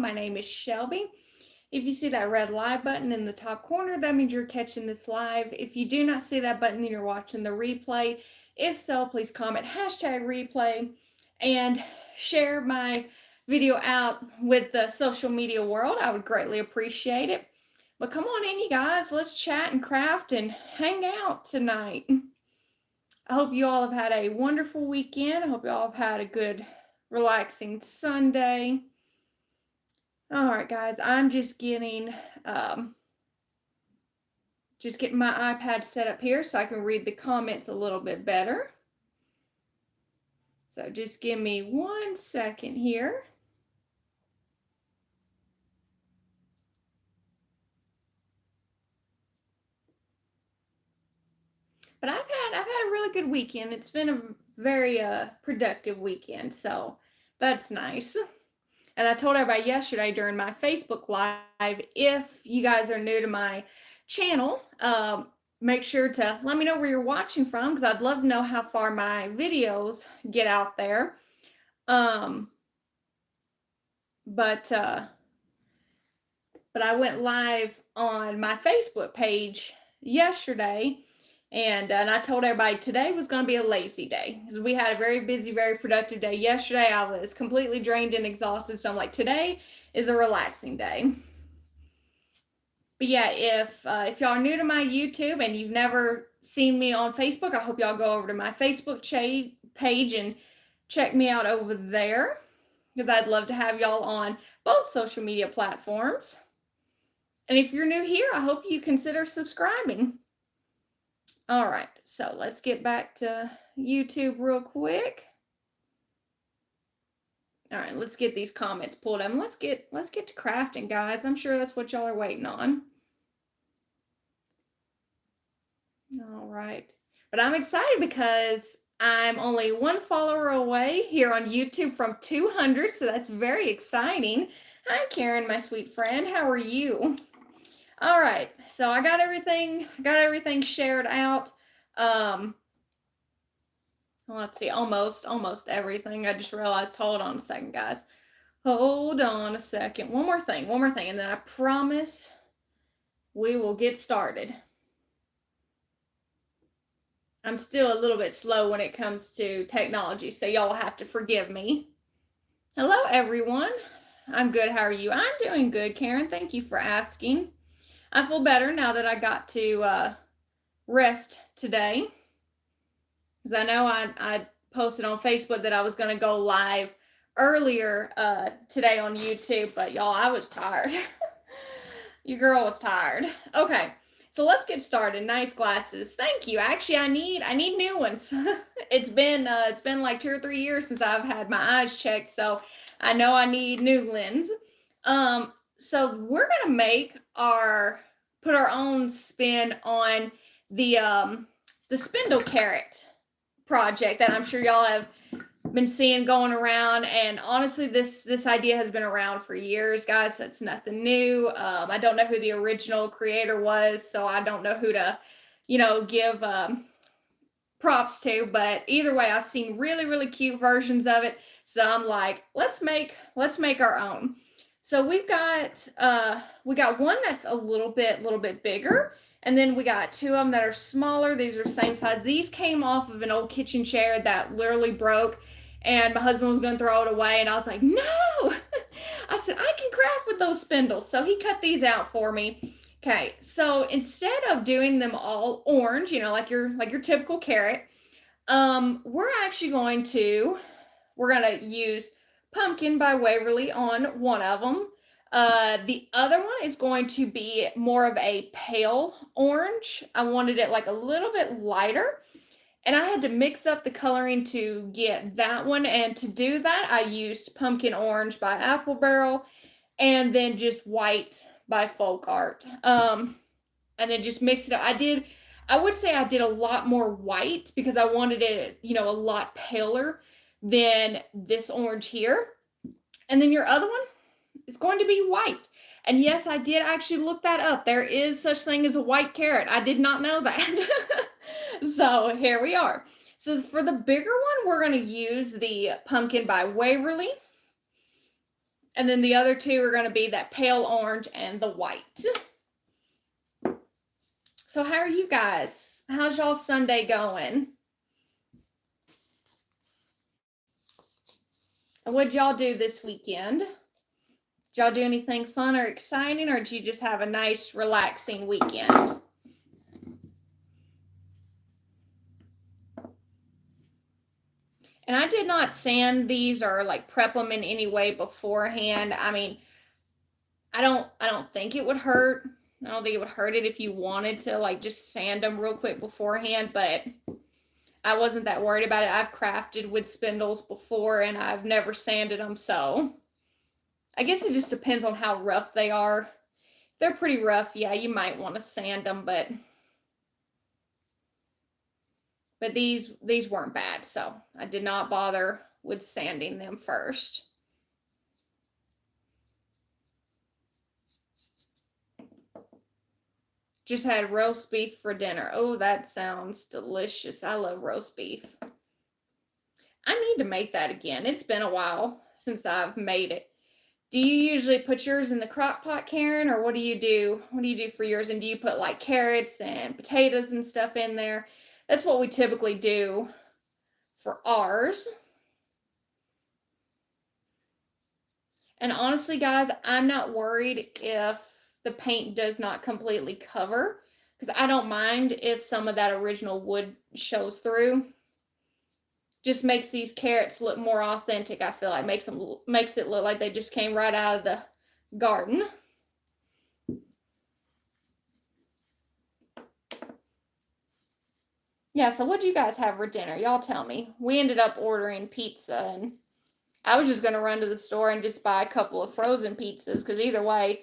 My name is Shelby. If you see that red live button in the top corner, that means you're catching this live. If you do not see that button, then you're watching the replay. If so, please comment #replay and share my video out with the social media world. I would greatly appreciate it. But come on in, you guys. Let's chat and craft and hang out tonight. I hope you all have had a wonderful weekend. I hope you all have had a good, relaxing Sunday. All right, guys, I'm just getting my iPad set up here so I can read the comments a little bit better. So just give me 1 second here. But I've had a really good weekend. It's been a very productive weekend, so that's nice. And I told everybody yesterday during my Facebook Live, if you guys are new to my channel, make sure to let me know where you're watching from, because I'd love to know how far my videos get out there. But I went live on my Facebook page yesterday, and I told everybody today was going to be a lazy day because we had a very busy, very productive day yesterday. I was completely drained and exhausted, so I'm like, today is a relaxing day. But yeah, if y'all are new to my YouTube and you've never seen me on Facebook, I hope y'all go over to my Facebook page and check me out over there, because I'd love to have y'all on both social media platforms. And if you're new here, I hope you consider subscribing. All right, so let's get back to YouTube real quick. All right, let's get these comments pulled up. Let's get to crafting, guys. I'm sure that's what y'all are waiting on. All right, but I'm excited because I'm only 1 follower away here on YouTube from 200, so that's very exciting. Hi, Karen, my sweet friend. How are you? All right, so I got everything shared out. Let's see, almost everything. I just realized, hold on a second, guys. Hold on a second. One more thing, and then I promise we will get started. I'm still a little bit slow when it comes to technology, so y'all will have to forgive me. Hello, everyone. I'm good. How are you? I'm doing good, Karen. Thank you for asking. I feel better now that I got to rest today, because I know I posted on Facebook that I was going to go live earlier today on YouTube, but y'all, I was tired. Your girl was tired. Okay, so let's get started. Nice glasses. Thank you. Actually, I need new ones. It's been like 2 or 3 years since I've had my eyes checked, so I know I need new lens. So we're gonna put our own spin on the spindle carrot project that I'm sure y'all have been seeing going around. And honestly, this idea has been around for years, guys, so it's nothing new. I don't know who the original creator was, so I don't know who to, give props to, but either way, I've seen really, really cute versions of it. So I'm like, let's make our own. So we got one that's a little bit bigger, and then we got 2 of them that are smaller. These are the same size. These came off of an old kitchen chair that literally broke, and my husband was going to throw it away, and I was like, no. I said, I can craft with those spindles. So he cut these out for me. Okay, so instead of doing them all orange, like your typical carrot, we're actually going to use Pumpkin by Waverly on one of them. The other one is going to be more of a pale orange. I wanted it like a little bit lighter, and I had to mix up the coloring to get that one. And to do that, I used Pumpkin Orange by Apple Barrel, and then just white by Folk Art. And then just mix it up. I would say I did a lot more white because I wanted it, a lot paler than this orange here. And then your other one is going to be white. And yes, I did actually look that up. There is such thing as a white carrot. I did not know that. So here we are. So for the bigger one, we're going to use the Pumpkin by Waverly. And then the other two are going to be that pale orange and the white. So how are you guys? How's y'all Sunday going? And what'd y'all do this weekend? Did y'all do anything fun or exciting, or did you just have a nice, relaxing weekend? And I did not sand these or like prep them in any way beforehand. I mean, I don't think it would hurt. I don't think it would hurt it if you wanted to like just sand them real quick beforehand, but I wasn't that worried about it. I've crafted with spindles before and I've never sanded them, so I guess it just depends on how rough they are. If they're pretty rough, yeah, you might want to sand them, but these weren't bad, so I did not bother with sanding them first. Just had roast beef for dinner. Oh, that sounds delicious. I love roast beef. I need to make that again. It's been a while since I've made it. Do you usually put yours in the crock pot, Karen, or what do you do? What do you do for yours? And do you put like carrots and potatoes and stuff in there? That's what we typically do for ours. And honestly, guys, I'm not worried if the paint does not completely cover, because I don't mind if some of that original wood shows through. Just makes these carrots look more authentic. I feel like makes it look like they just came right out of the garden. Yeah, so what do you guys have for dinner? Y'all tell me. We ended up ordering pizza, and I was just going to run to the store and just buy a couple of frozen pizzas, because either way,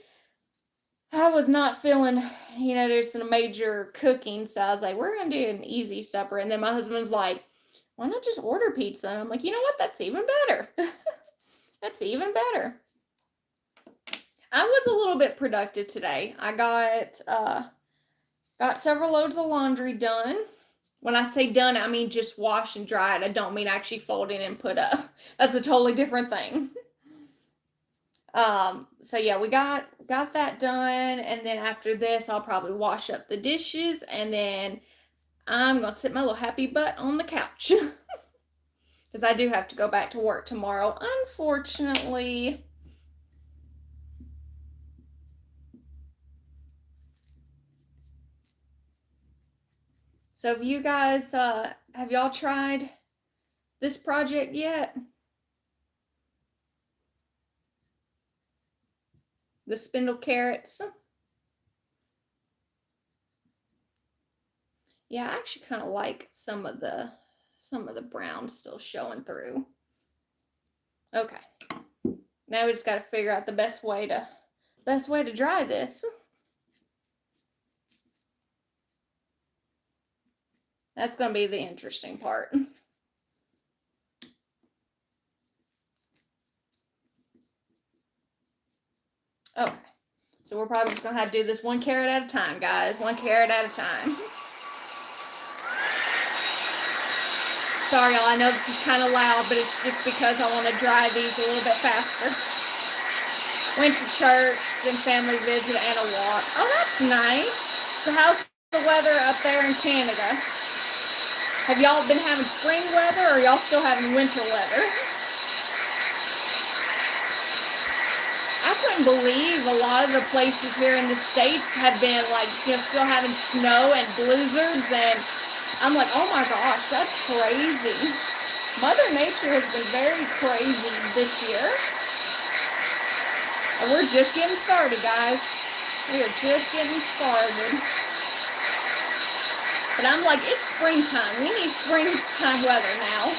I was not feeling, there's some major cooking, so I was like, we're going to do an easy supper. And then my husband's like, why not just order pizza? And I'm like, you know what? That's even better. That's even better. I was a little bit productive today. I got several loads of laundry done. When I say done, I mean just wash and dry it. I don't mean actually folding and put up. That's a totally different thing. So yeah, we got that done, and then after this, I'll probably wash up the dishes, and then I'm gonna sit my little happy butt on the couch. Because I do have to go back to work tomorrow, unfortunately. So have you guys, have y'all tried this project yet? The spindle carrots? Yeah, I actually kind of like some of the brown still showing through. Okay. Now we just got to figure out the best way to dry this. That's going to be the interesting part. Okay. So we're probably just going to have to do this one carrot at a time, guys. One carrot at a time. Sorry, y'all. I know this is kind of loud, but it's just because I want to dry these a little bit faster. Went to church, then family visit, and a walk. Oh, that's nice. So how's the weather up there in Canada? Have y'all been having spring weather, or y'all still having winter weather? I couldn't believe a lot of the places here in the States have been like, still having snow and blizzards, and I'm like, oh my gosh, that's crazy. Mother Nature has been very crazy this year. And we're just getting started, guys. We are just getting started. But I'm like, it's springtime. We need springtime weather now.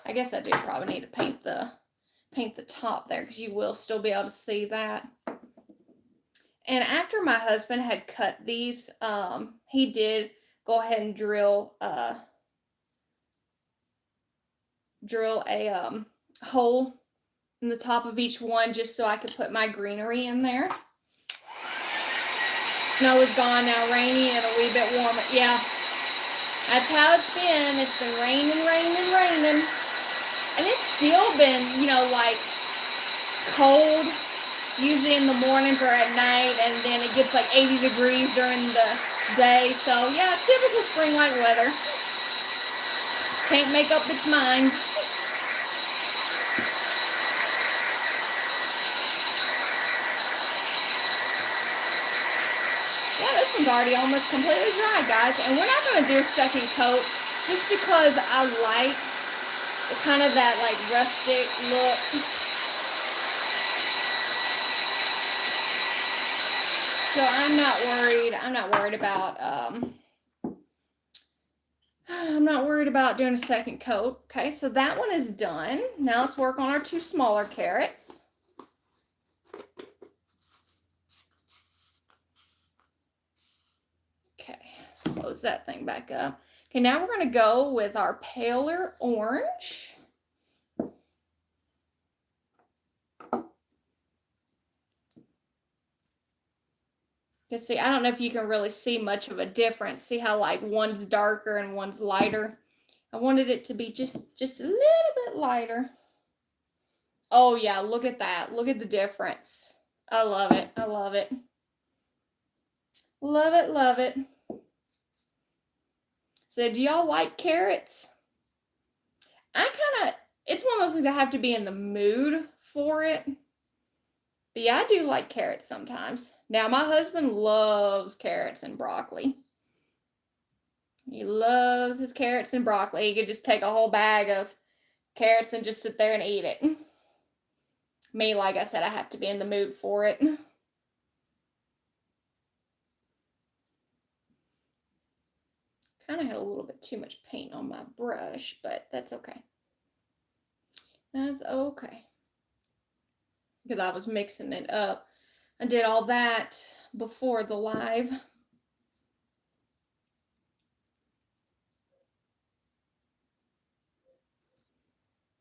I guess I do probably need to paint the top there, because you will still be able to see that. And after my husband had cut these, he did go ahead and drill a hole in the top of each one, just so I could put my greenery in there. Snow is gone now, rainy and a wee bit warmer. Yeah. That's how it's been. It's been raining, raining, raining. And it's still been, you know, like cold, usually in the mornings or at night, and then it gets like 80 degrees during the day. So yeah, typical spring-like weather. Can't make up its mind. Yeah, this one's already almost completely dry, guys. And we're not going to do a second coat just because I like kind of that like rustic look. So I'm not worried. I'm not worried about doing a second coat. Okay, so that one is done. Now let's work on our two smaller carrots. Okay, let's close that thing back up. Okay, now we're going to go with our paler orange. Because see, I don't know if you can really see much of a difference. See how like one's darker and one's lighter? I wanted it to be just a little bit lighter. Oh yeah, look at that. Look at the difference. I love it. I love it. Love it, love it. So do y'all like carrots? It's one of those things I have to be in the mood for it. But yeah, I do like carrots sometimes. Now, my husband loves carrots and broccoli. He loves his carrots and broccoli. He could just take a whole bag of carrots and just sit there and eat it. Me, like I said, I have to be in the mood for it. Kind of had a little bit too much paint on my brush, but that's okay. That's okay. Because I was mixing it up. I did all that before the live.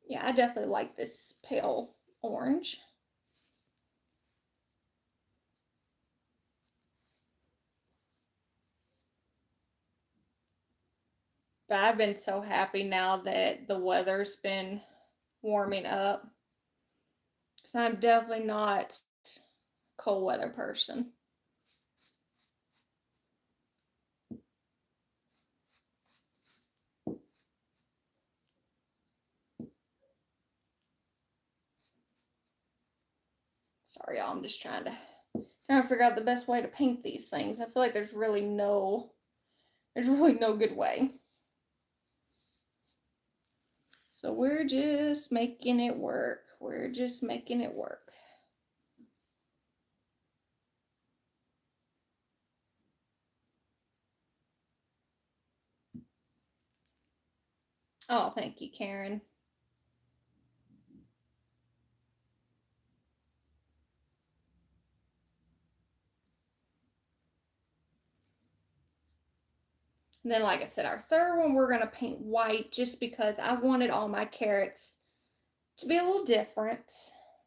Yeah, I definitely like this pale orange. But I've been so happy now that the weather's been warming up. Because I'm definitely not a cold weather person. Sorry, y'all. I'm just trying to figure out the best way to paint these things. I feel like there's really no good way. So we're just making it work. We're just making it work. Oh, thank you, Karen. And then, like I said, our third one, we're going to paint white just because I wanted all my carrots to be a little different.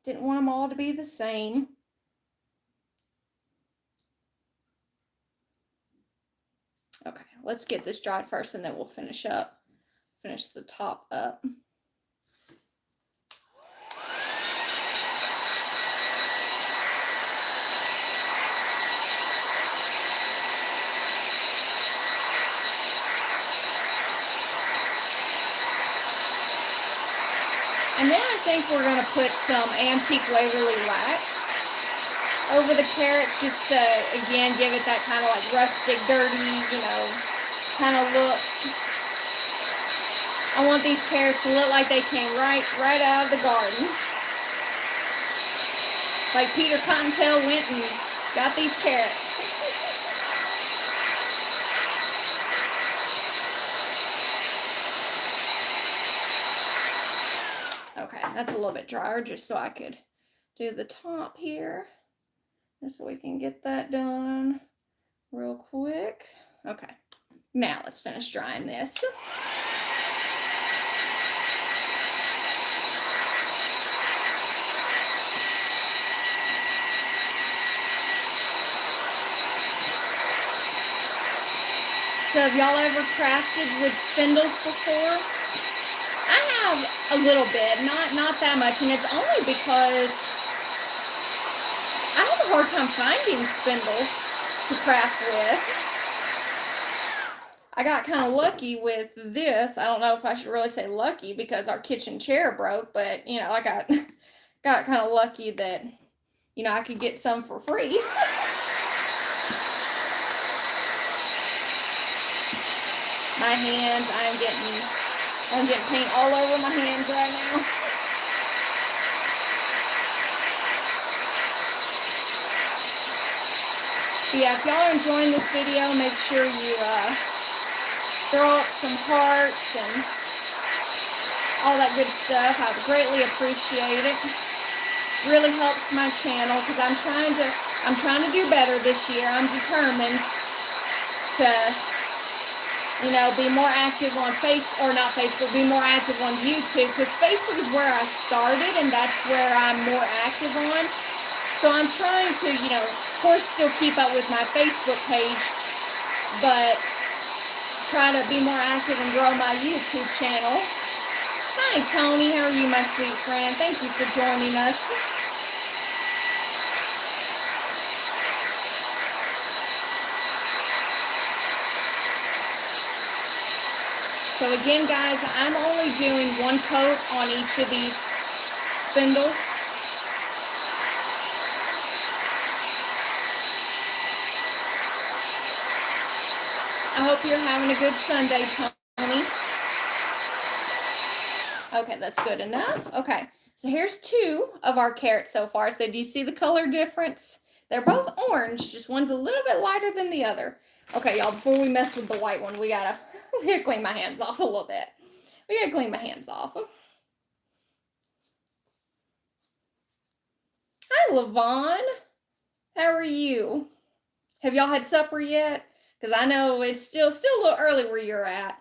Didn't want them all to be the same. Okay, let's get this dried first and then we'll finish the top up. And then I think we're going to put some Antique Waverly Wax over the carrots just to, again, give it that kind of like rustic, dirty, kind of look. I want these carrots to look like they came right out of the garden. Like Peter Cottontail went and got these carrots. Okay, that's a little bit drier just so I could do the top here. Just so we can get that done real quick. Okay, now let's finish drying this. So So have y'all ever crafted with spindles before? I have a little bit, not that much, and it's only because I have a hard time finding spindles to craft with. I got kind of lucky with this. I don't know if I should really say lucky because our kitchen chair broke, but you know, I got kind of lucky that, you know, I could get some for free. My hands, I'm getting paint all over my hands right now. But yeah, if y'all are enjoying this video, make sure you throw up some hearts and all that good stuff. I would greatly appreciate it. Really helps my channel because I'm trying to do better this year. I'm determined to, you know, be more active on be more active on YouTube, because Facebook is where I started and that's where I'm more active on. So I'm trying to, you know, of course, still keep up with my Facebook page, but try to be more active and grow my YouTube channel. Hi, Tony. How are you, my sweet friend? Thank you for joining us. So again, guys, I'm only doing one coat on each of these spindles. I hope you're having a good Sunday, Tony. Okay, that's good enough. Okay, so here's two of our carrots so far. So do you see the color difference? They're both orange, just one's a little bit lighter than the other. Okay, y'all, before we mess with the white one, we gotta clean my hands off a little bit. We gotta clean my hands off. Hi, Levon. How are you? Have y'all had supper yet? Because I know it's still a little early where you're at.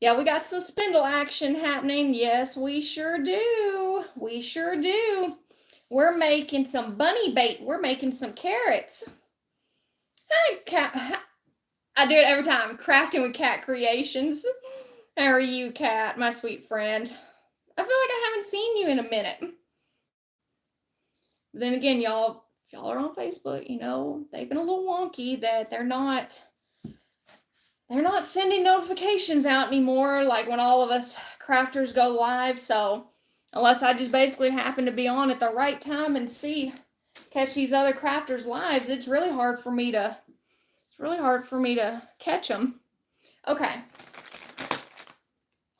Yeah, we got some spindle action happening. Yes, we sure do. We sure do. We're making some bunny bait. We're making some carrots. Hi, Cat. I do it every time. Crafting with Cat Creations. How are you, Cat, my sweet friend? I feel like I haven't seen you in a minute. But then again, y'all, if y'all are on Facebook, you know, they've been a little wonky that they're not sending notifications out anymore, like when all of us crafters go live. So unless I just basically happen to be on at the right time and catch these other crafters lives, it's really hard for me to catch them. Okay.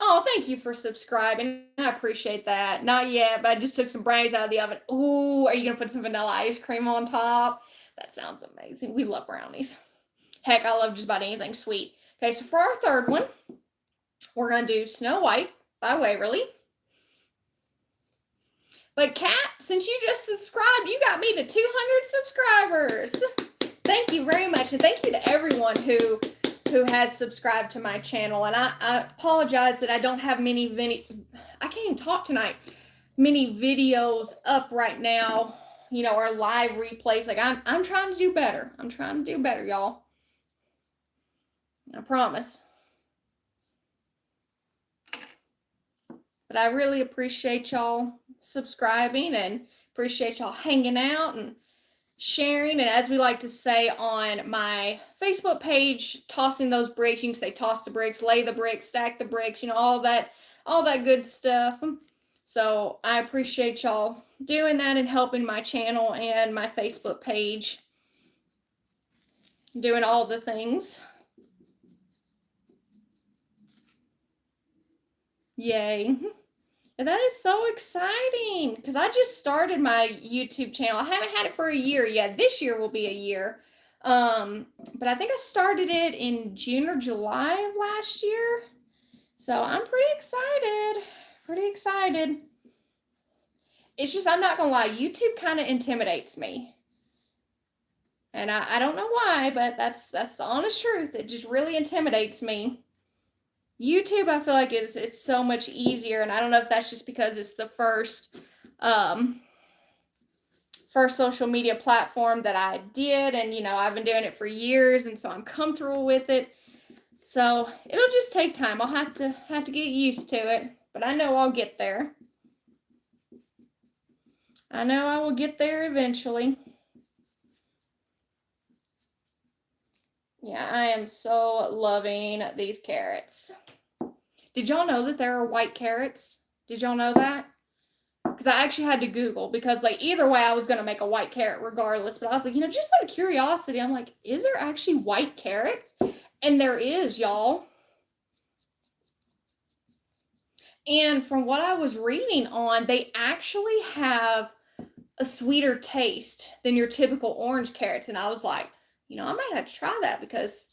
Oh, thank you for subscribing. I appreciate that. Not yet, but I just took some brownies out of the oven. Ooh, are you gonna put some vanilla ice cream on top? That sounds amazing. We love brownies. Heck, I love just about anything sweet. Okay, so for our third one, we're going to do Snow White by Waverly. But Kat, since you just subscribed, you got me to 200 subscribers. Thank you very much. And thank you to everyone who has subscribed to my channel. And I apologize that I don't have I can't even talk tonight. Many videos up right now, you know, or live replays. Like I'm trying to do better. I'm trying to do better, y'all. I promise. But I really appreciate y'all subscribing and appreciate y'all hanging out and sharing. And as we like to say on my Facebook page, tossing those bricks. You can say toss the bricks, lay the bricks, stack the bricks, you know, all that good stuff. So I appreciate y'all doing that and helping my channel and my Facebook page, doing all the things. Yay. And that is so exciting because I just started my YouTube channel. I haven't had it for a year yet. This year will be a year. But I think I started it in June or July of last year. So I'm pretty excited. It's just, I'm not going to lie, YouTube kind of intimidates me. And I don't know why, but that's the honest truth. It just really intimidates me. YouTube, I feel like it's so much easier, and I don't know if that's just because it's the first social media platform that I did, and you know, I've been doing it for years, and so I'm comfortable with it. So it'll just take time. I'll have to get used to it, but I know I'll get there. I know I will get there eventually. Yeah, I am so loving these carrots. Did y'all know that there are white carrots? Did y'all know that? Because I actually had to Google, because like either way I was going to make a white carrot regardless, but I was like, just out of curiosity, I'm like, is there actually white carrots? And there is, y'all. And from what I was reading on, they actually have a sweeter taste than your typical orange carrots. And I was like, I might have to try that because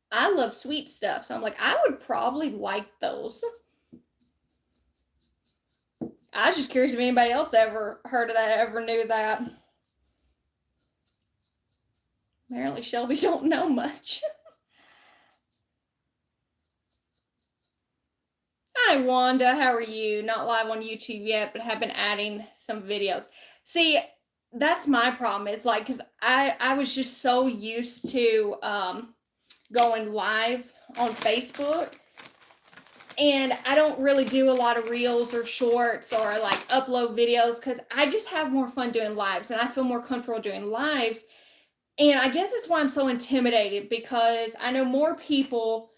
I love sweet stuff. So I'm like, I would probably like those. I was just curious if anybody else ever heard of that, ever knew that. Apparently Shelby don't know much. Hi, Wanda. How are you? Not live on YouTube yet, but have been adding some videos. See, that's my problem. It's like, because I was just so used to going live on Facebook. And I don't really do a lot of reels or shorts or like upload videos because I just have more fun doing lives and I feel more comfortable doing lives. And I guess that's why I'm so intimidated, because I know more people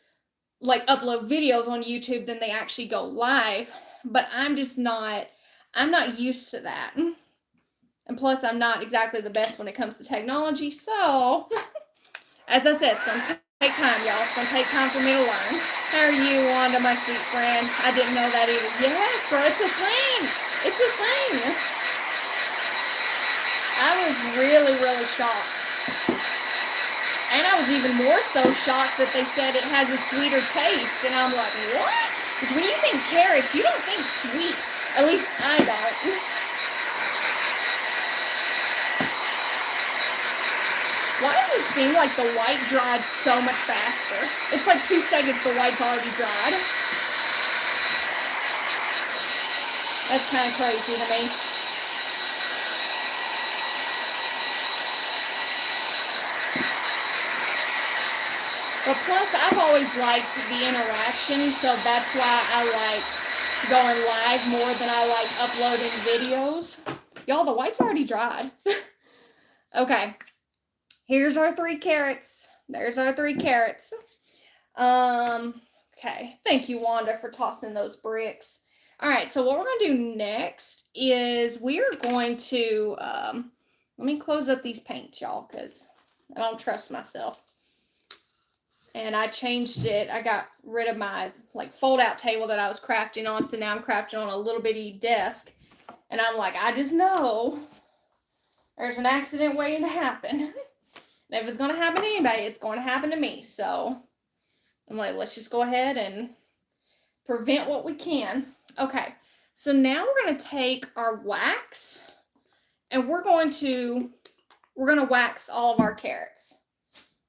like upload videos on YouTube than they actually go live, but I'm not used to that. And plus I'm not exactly the best when it comes to technology. So as I said, it's going to take time, y'all. It's going to take time for me to learn. How are you, Wanda, my sweet friend? I didn't know that either. Yes, girl, it's a thing. It's a thing. I was really, really shocked. And I was even more so shocked that they said it has a sweeter taste. And I'm like, what? Because when you think carrots, you don't think sweet. At least I don't. Why does it seem like the white dried so much faster? It's like 2 seconds, the white's already dried. That's kind of crazy to me. But plus, I've always liked the interaction, so that's why I like going live more than I like uploading videos. Y'all, the white's already dried. Okay. Here's our 3 carrots. There's our 3 carrots. Okay. Thank you, Wanda, for tossing those bricks. All right, so what we're going to do next is we're going to, let me close up these paints, y'all, because I don't trust myself. And I changed it. I got rid of my like fold out table that I was crafting on. So now I'm crafting on a little bitty desk. And I'm like, I just know there's an accident waiting to happen. And if it's going to happen to anybody, it's going to happen to me. So I'm like, let's just go ahead and prevent what we can. Okay. So now we're going to take our wax and we're going to wax all of our carrots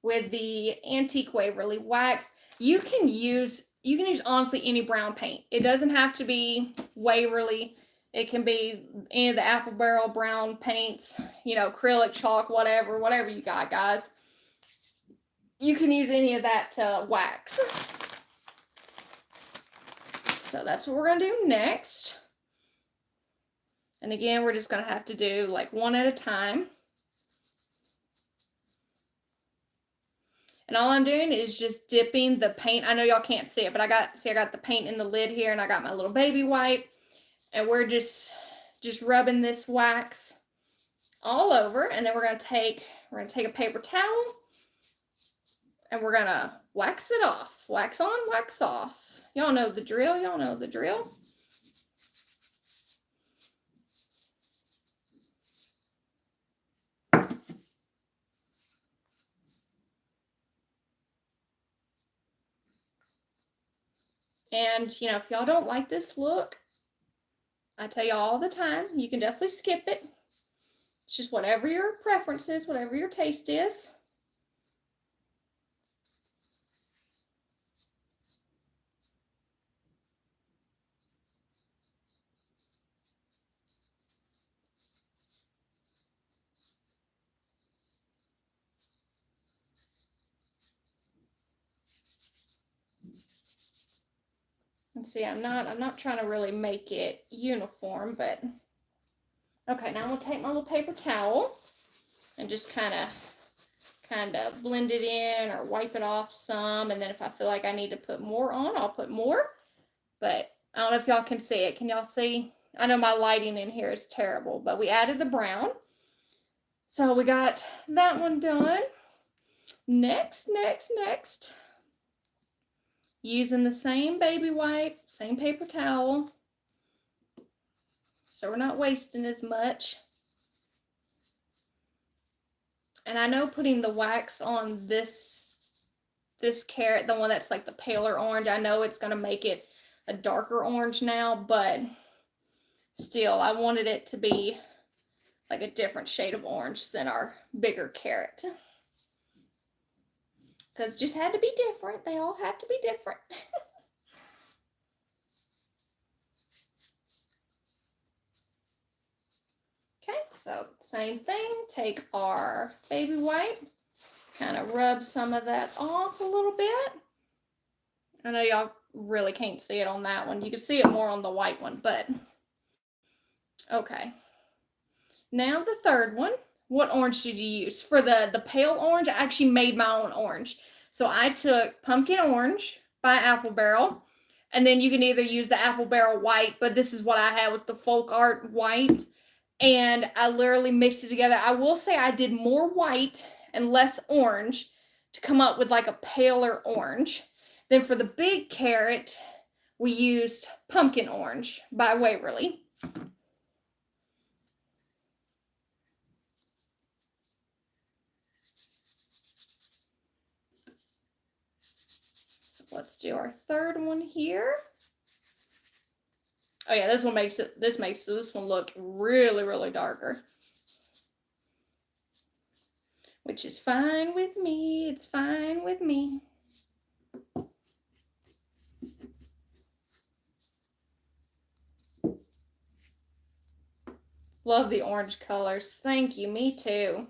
with the Antique Waverly wax. You can use honestly any brown paint. It doesn't have to be Waverly. It can be any of the Apple Barrel brown paints, acrylic, chalk, whatever you got, guys. You can use any of that to wax. So that's what we're going to do next. And again, we're just going to have to do like one at a time. And all I'm doing is just dipping the paint. I know y'all can't see it, but I got the paint in the lid here, and I got my little baby wipe. And we're just rubbing this wax all over. And then we're going to take a paper towel and we're going to wax it off. Wax on, wax off. Y'all know the drill. Y'all know the drill. And, if y'all don't like this look, I tell y'all all the time, you can definitely skip it. It's just whatever your preference is, whatever your taste is. And see, I'm not trying to really make it uniform, but okay, now I'm gonna take my little paper towel and just kind of blend it in or wipe it off some, and then if I feel like I need to put more on, I'll put more. But I don't know if y'all can see it. Can y'all see? I know my lighting in here is terrible, but we added the brown. So we got that one done. Next. Using the same baby wipe, same paper towel. So we're not wasting as much. And I know putting the wax on this carrot, the one that's like the paler orange, I know it's going to make it a darker orange now, but still, I wanted it to be like a different shade of orange than our bigger carrot. Because it just had to be different. They all have to be different. Okay, so same thing. Take our baby wipe, kind of rub some of that off a little bit. I know y'all really can't see it on that one. You can see it more on the white one, but okay. Now the third one. What orange did you use? For the pale orange, I actually made my own orange. So I took pumpkin orange by Apple Barrel, and then you can either use the Apple Barrel white, but this is what I had with the folk art white, and I literally mixed it together. I will say I did more white and less orange to come up with like a paler orange. Then for the big carrot, we used pumpkin orange by Waverly. Let's do our third one here. Oh yeah, this makes this one look really, really darker. Which is fine with me. It's fine with me. Love the orange colors. Thank you. Me too.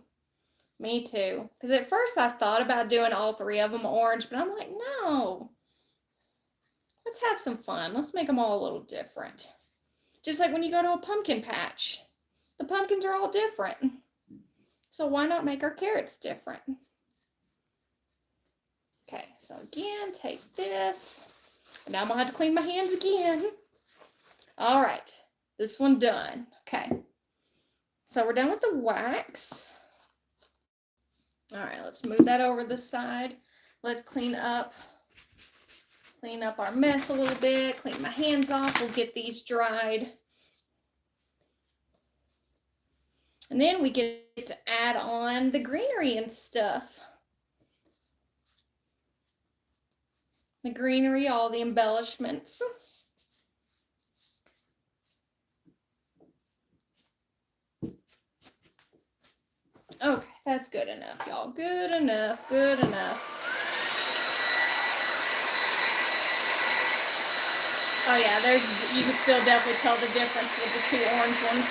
Me too. Because at first I thought about doing all three of them orange, but I'm like, no. Let's have some fun. Let's make them all a little different. Just like when you go to a pumpkin patch. The pumpkins are all different. So why not make our carrots different? Okay, so again, take this. And now I'm going to have to clean my hands again. All right, this one done. Okay, so we're done with the wax. All right, let's move that over the side. Let's clean up our mess a little bit. Clean my hands off. We'll get these dried. And then we get to add on the greenery and stuff. The greenery, all the embellishments. Okay, that's good enough, y'all. Good enough, good enough. Oh yeah, you can still definitely tell the difference with the two orange ones.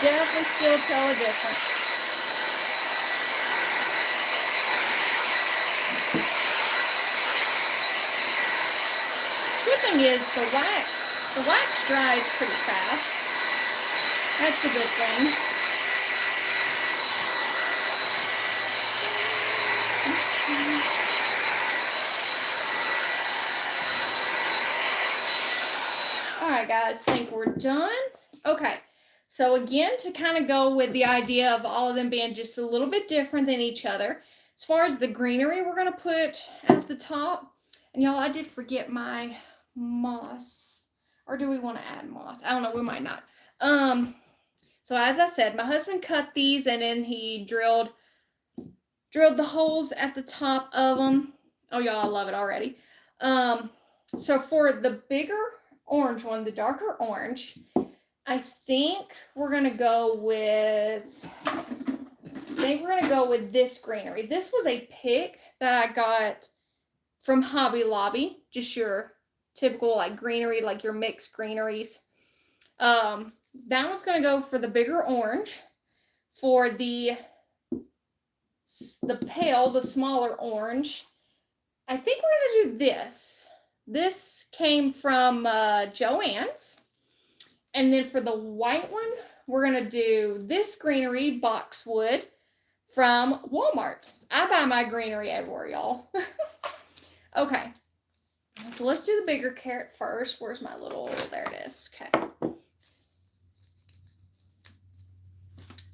Definitely still tell a difference. Good thing is the wax dries pretty fast. That's a good thing. All right, guys, think we're done. Okay, so again, to kind of go with the idea of all of them being just a little bit different than each other, as far as the greenery we're going to put at the top, and y'all, I did forget my moss, or do we want to add moss? I don't know, we might not. So as I said, my husband cut these and then he drilled the holes at the top of them. Oh, y'all, I love it already. So for the bigger orange one, the darker orange, I think we're going to go with this greenery. This was a pick that I got from Hobby Lobby, just your typical like greenery, like your mixed greeneries. That one's going to go for the bigger orange. For the smaller orange, I think we're gonna do this. This came from Joann's. And then for the white one, we're gonna do this greenery boxwood from Walmart. I buy my greenery everywhere, y'all. Okay, so let's do the bigger carrot first. Where's my little, there it is, okay.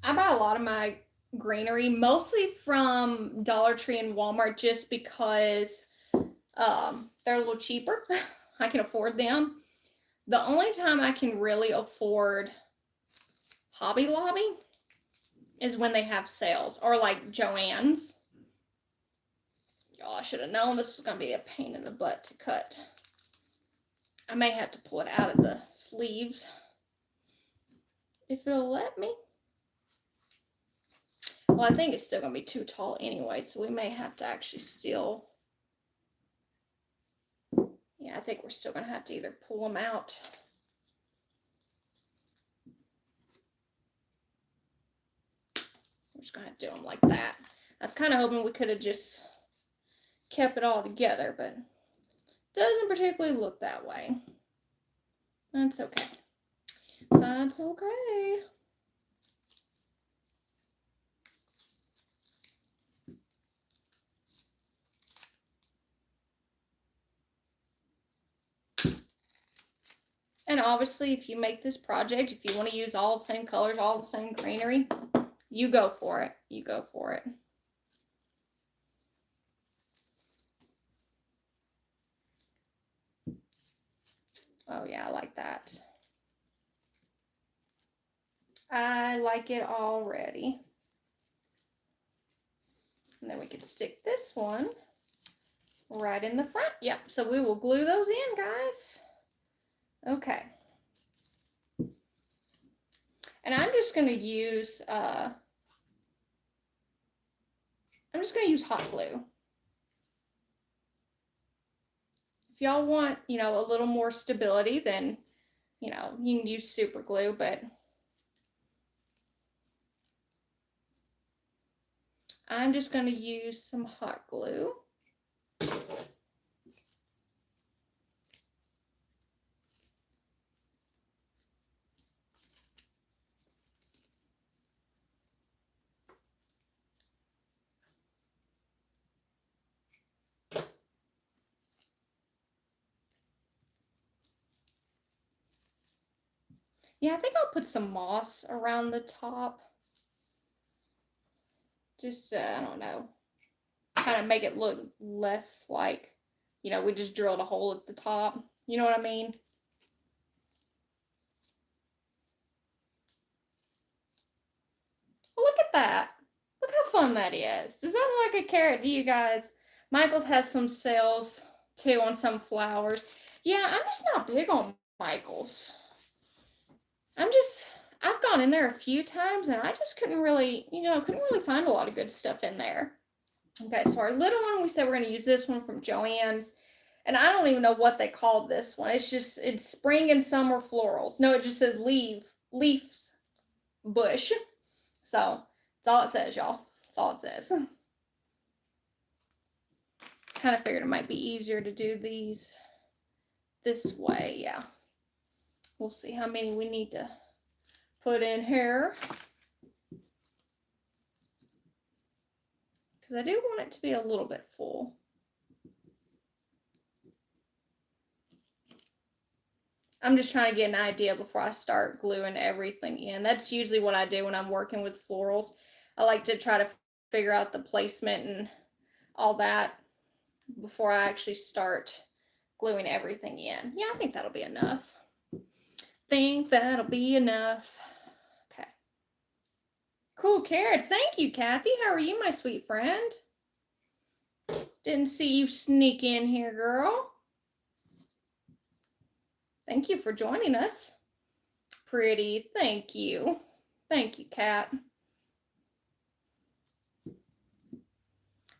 I buy a lot of my greenery, mostly from Dollar Tree and Walmart, just because they're a little cheaper. I can afford them. The only time I can really afford Hobby Lobby is when they have sales, or like Joann's. Y'all, I should have known this was going to be a pain in the butt to cut. I may have to pull it out of the sleeves if it'll let me. Well, I think it's still going to be too tall anyway, so we may have to actually still... Yeah, I think we're still going to have to either pull them out. We're just going to have to do them like that. I was kind of hoping we could have just kept it all together, but it doesn't particularly look that way. That's okay. That's okay. And obviously, if you make this project, if you want to use all the same colors, all the same greenery, you go for it. You go for it. Oh yeah, I like that. I like it already. And then we can stick this one right in the front. Yep, so we will glue those in, guys. Okay. And I'm just going to use hot glue. If y'all want, you know, a little more stability, then, you know, you can use super glue, but I'm just going to use some hot glue. Yeah, I think I'll put some moss around the top. Just, I don't know, kind of make it look less like, you know, we just drilled a hole at the top. You know what I mean? Well, look at that. Look how fun that is. Does that look like a carrot to you guys? Michael's has some sales too on some flowers. Yeah, I'm just not big on Michael's. I've gone in there a few times and I just couldn't really find a lot of good stuff in there. Okay, so our little one, we said we're going to use this one from Joann's. And I don't even know what they called this one. It's spring and summer florals. No, it just says leaves, bush. So that's all it says, y'all. That's all it says. Kind of figured it might be easier to do these this way. Yeah. We'll see how many we need to put in here. Because I do want it to be a little bit full. I'm just trying to get an idea before I start gluing everything in. That's usually what I do when I'm working with florals. I like to try to figure out the placement and all that before I actually start gluing everything in. Yeah, I think that'll be enough. Okay. Cool carrots. Thank you, Kathy. How are you, my sweet friend? Didn't see you sneak in here, girl. Thank you for joining us. Pretty. Thank you. Thank you, Kat. But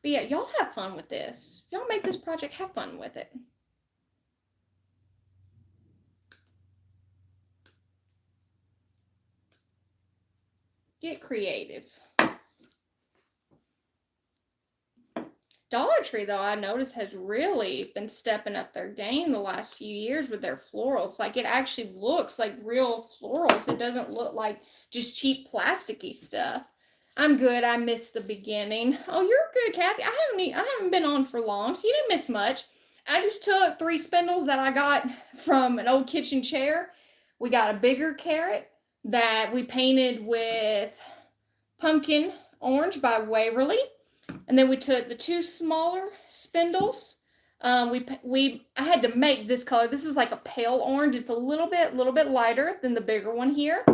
yeah, y'all have fun with this. If y'all make this project, have fun with it. Get creative. Dollar Tree, though, I noticed has really been stepping up their game the last few years with their florals. Like, it actually looks like real florals. It doesn't look like just cheap plasticky stuff. I'm good. I missed the beginning. Oh, you're good, Kathy. I haven't been on for long, so you didn't miss much. I just took 3 spindles that I got from an old kitchen chair. We got a bigger carrot that we painted with Pumpkin Orange by Waverly. And then we took the 2 smaller spindles. I had to make this color. This is like a pale orange. It's a little bit lighter than the bigger one here.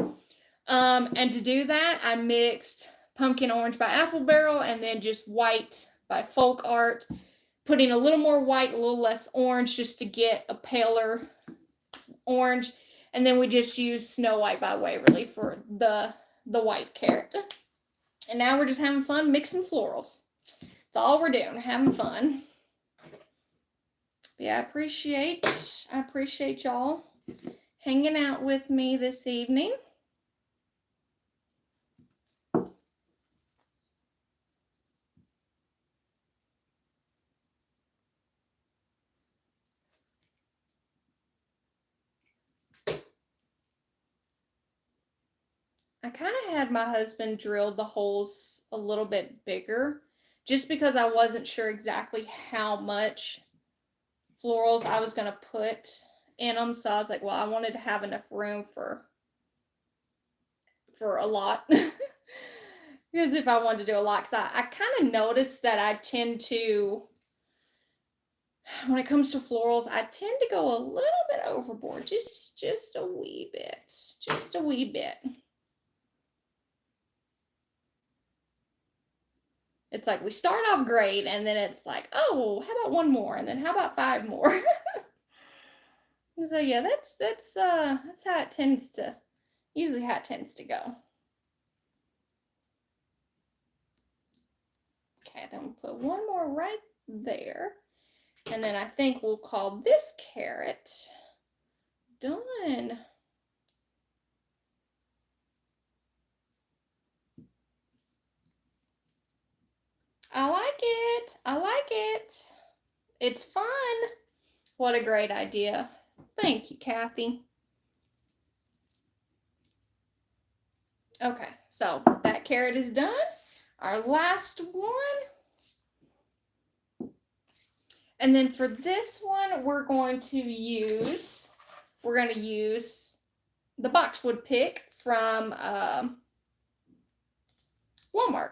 And to do that, I mixed Pumpkin Orange by Apple Barrel and then just white by Folk Art, putting a little more white, a little less orange just to get a paler orange. And then we just used Snow White by Waverly for the white carrot. And now we're just having fun mixing florals. That's all we're doing, having fun. Yeah, I appreciate y'all hanging out with me this evening. I kind of had my husband drill the holes a little bit bigger just because I wasn't sure exactly how much florals I was going to put in them. So I was like, well, I wanted to have enough room for a lot. Because if I wanted to do a lot, because I kind of noticed that I tend to, when it comes to florals, I tend to go a little bit overboard. Just a wee bit. Just a wee bit. It's like we start off great, and then it's like, oh, how about 1 more, and then how about 5 more? So yeah, that's how it tends to, usually how it tends to go. Okay, then we'll put 1 more right there, and then I think we'll call this carrot done. I like it. I like it. It's fun. What a great idea. Thank you, Kathy. Okay, so that carrot is done. Our last one. And then for this one, we're going to use the boxwood pick from Walmart.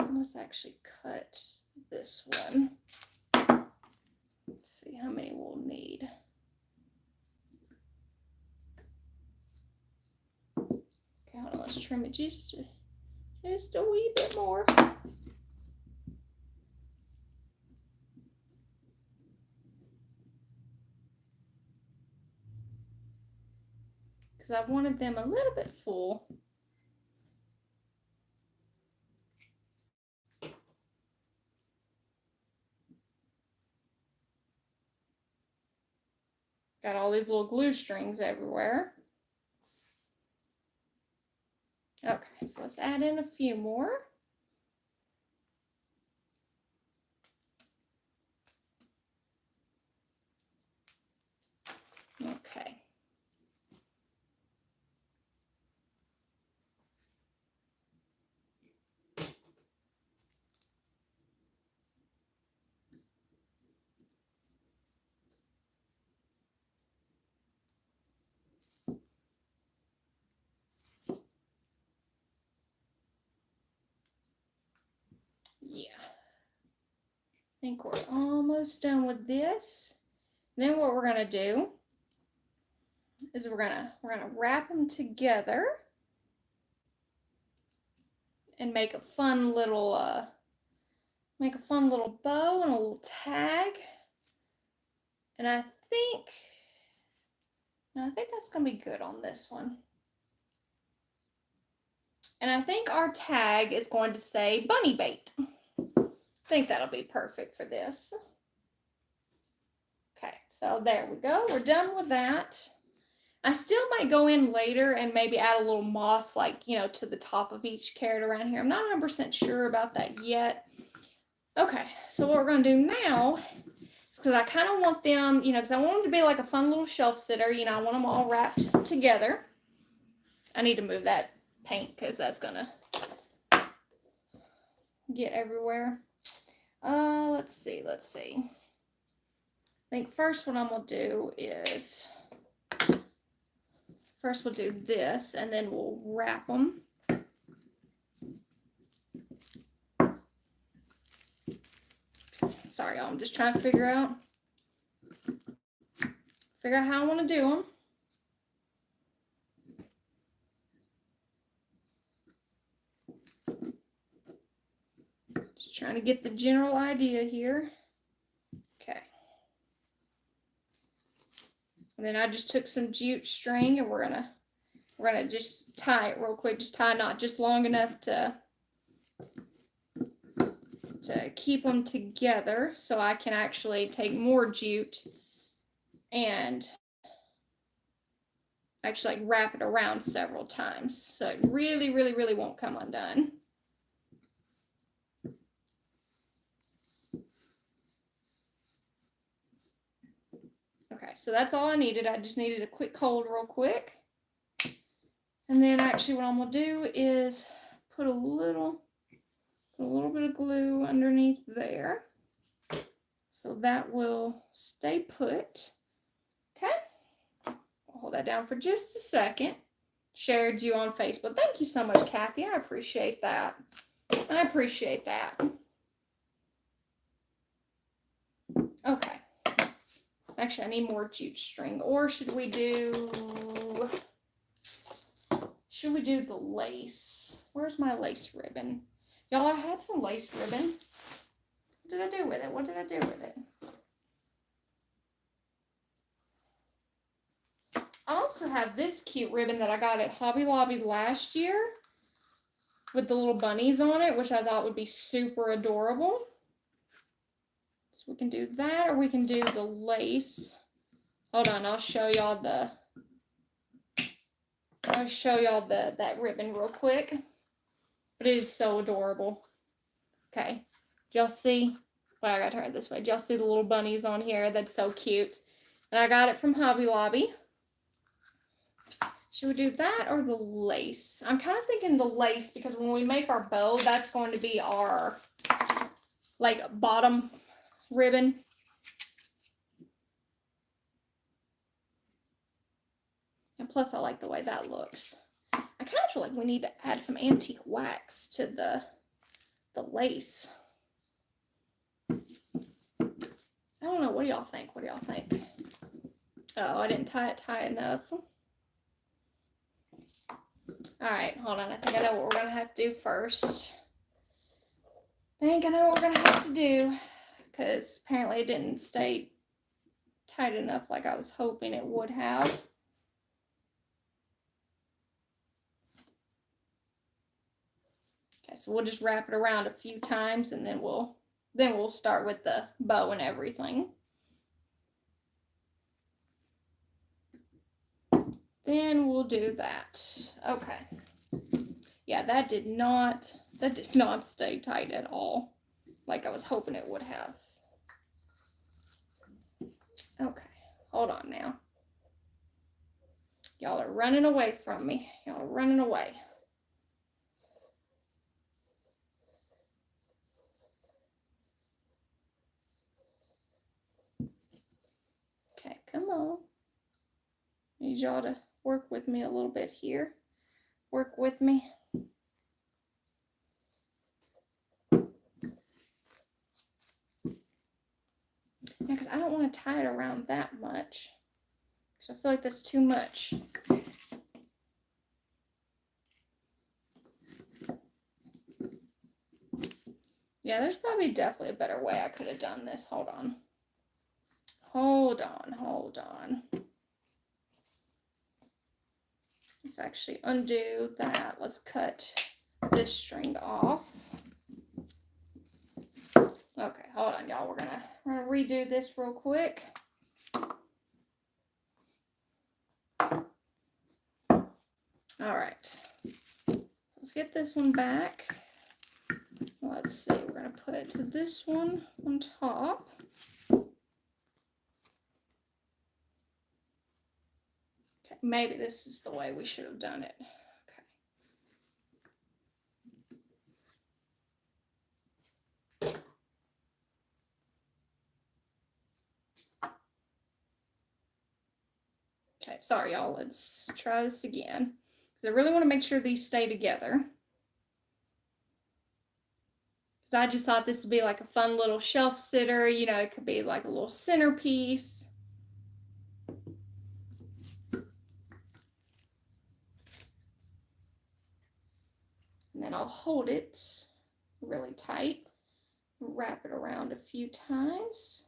Let's actually cut this one. Let's see how many we'll need. Okay, hold on, let's trim it just a wee bit more. Because I wanted them a little bit full. Got all these little glue strings everywhere. Okay, so let's add in a few more. Okay. Yeah. I think we're almost done with this. Then what we're gonna do is we're gonna wrap them together and make a fun little bow and a little tag. And I think that's gonna be good on this one. And I think our tag is going to say bunny bait. I think that'll be perfect for this. Okay, so there we go. We're done with that. I still might go in later and maybe add a little moss, like, you know, to the top of each carrot around here. I'm not 100% sure about that yet. Okay, so what we're going to do now is, because I kind of want them, you know, because I want them to be like a fun little shelf sitter. You know, I want them all wrapped together. I need to move that paint because that's going to get everywhere. Let's see. I think first what I'm going to do is, first we'll do this and then we'll wrap them. Sorry, y'all, I'm just trying to figure out how I want to do them. Just trying to get the general idea here. Okay. And then I just took some jute string and we're gonna just tie it real quick. Just tie a knot just long enough to keep them together so I can actually take more jute and actually like wrap it around several times. So it really, really, really won't come undone. Okay, so that's all I needed. I just needed a quick hold real quick. And then actually what I'm gonna do is put a little bit of glue underneath there. So that will stay put. Okay, I'll hold that down for just a second. Shared you on Facebook. Thank you so much, Kathy. I appreciate that. I appreciate that. Okay. Actually, I need more jute string. Or should we do the lace? Where's my lace ribbon? Y'all, I had some lace ribbon. What did I do with it? What did I do with it? I also have this cute ribbon that I got at Hobby Lobby last year with the little bunnies on it, which I thought would be super adorable. So we can do that, or we can do the lace. Hold on, I'll show y'all that ribbon real quick. But it is so adorable. Okay, did y'all see? Well, I gotta turn it this way. Did y'all see the little bunnies on here? That's so cute. And I got it from Hobby Lobby. Should we do that or the lace? I'm kind of thinking the lace because when we make our bow, that's going to be our like bottom ribbon. And plus I like the way that looks. I kind of feel like we need to add some antique wax to the lace. I don't know. What do y'all think? What do y'all think? Oh, I didn't tie it tight enough. All right, hold on. I think I know what we're going to have to do first. I think I know what we're going to have to do because apparently it didn't stay tight enough like I was hoping it would have. Okay, so we'll just wrap it around a few times and then we'll start with the bow and everything. Then we'll do that. Okay. Yeah, that did not stay tight at all, like I was hoping it would have. Okay, hold on now. Y'all are running away from me. Y'all are running away. Okay, come on. Need y'all to work with me a little bit here. Work with me. Yeah, because I don't want to tie it around that much. Because I feel like that's too much. Yeah, there's probably definitely a better way I could have done this. Hold on. Hold on, hold on. Let's actually undo that. Let's cut this string off. Okay, hold on, y'all. We're gonna redo this real quick. get this one back. Let's see, we're going to put it to this one on top. Okay, maybe this is the way we should have done it. Okay, sorry y'all, let's try this again. Because I really want to make sure these stay together. Because I just thought this would be like a fun little shelf sitter. You know, it could be like a little centerpiece. And then I'll hold it really tight, wrap it around a few times.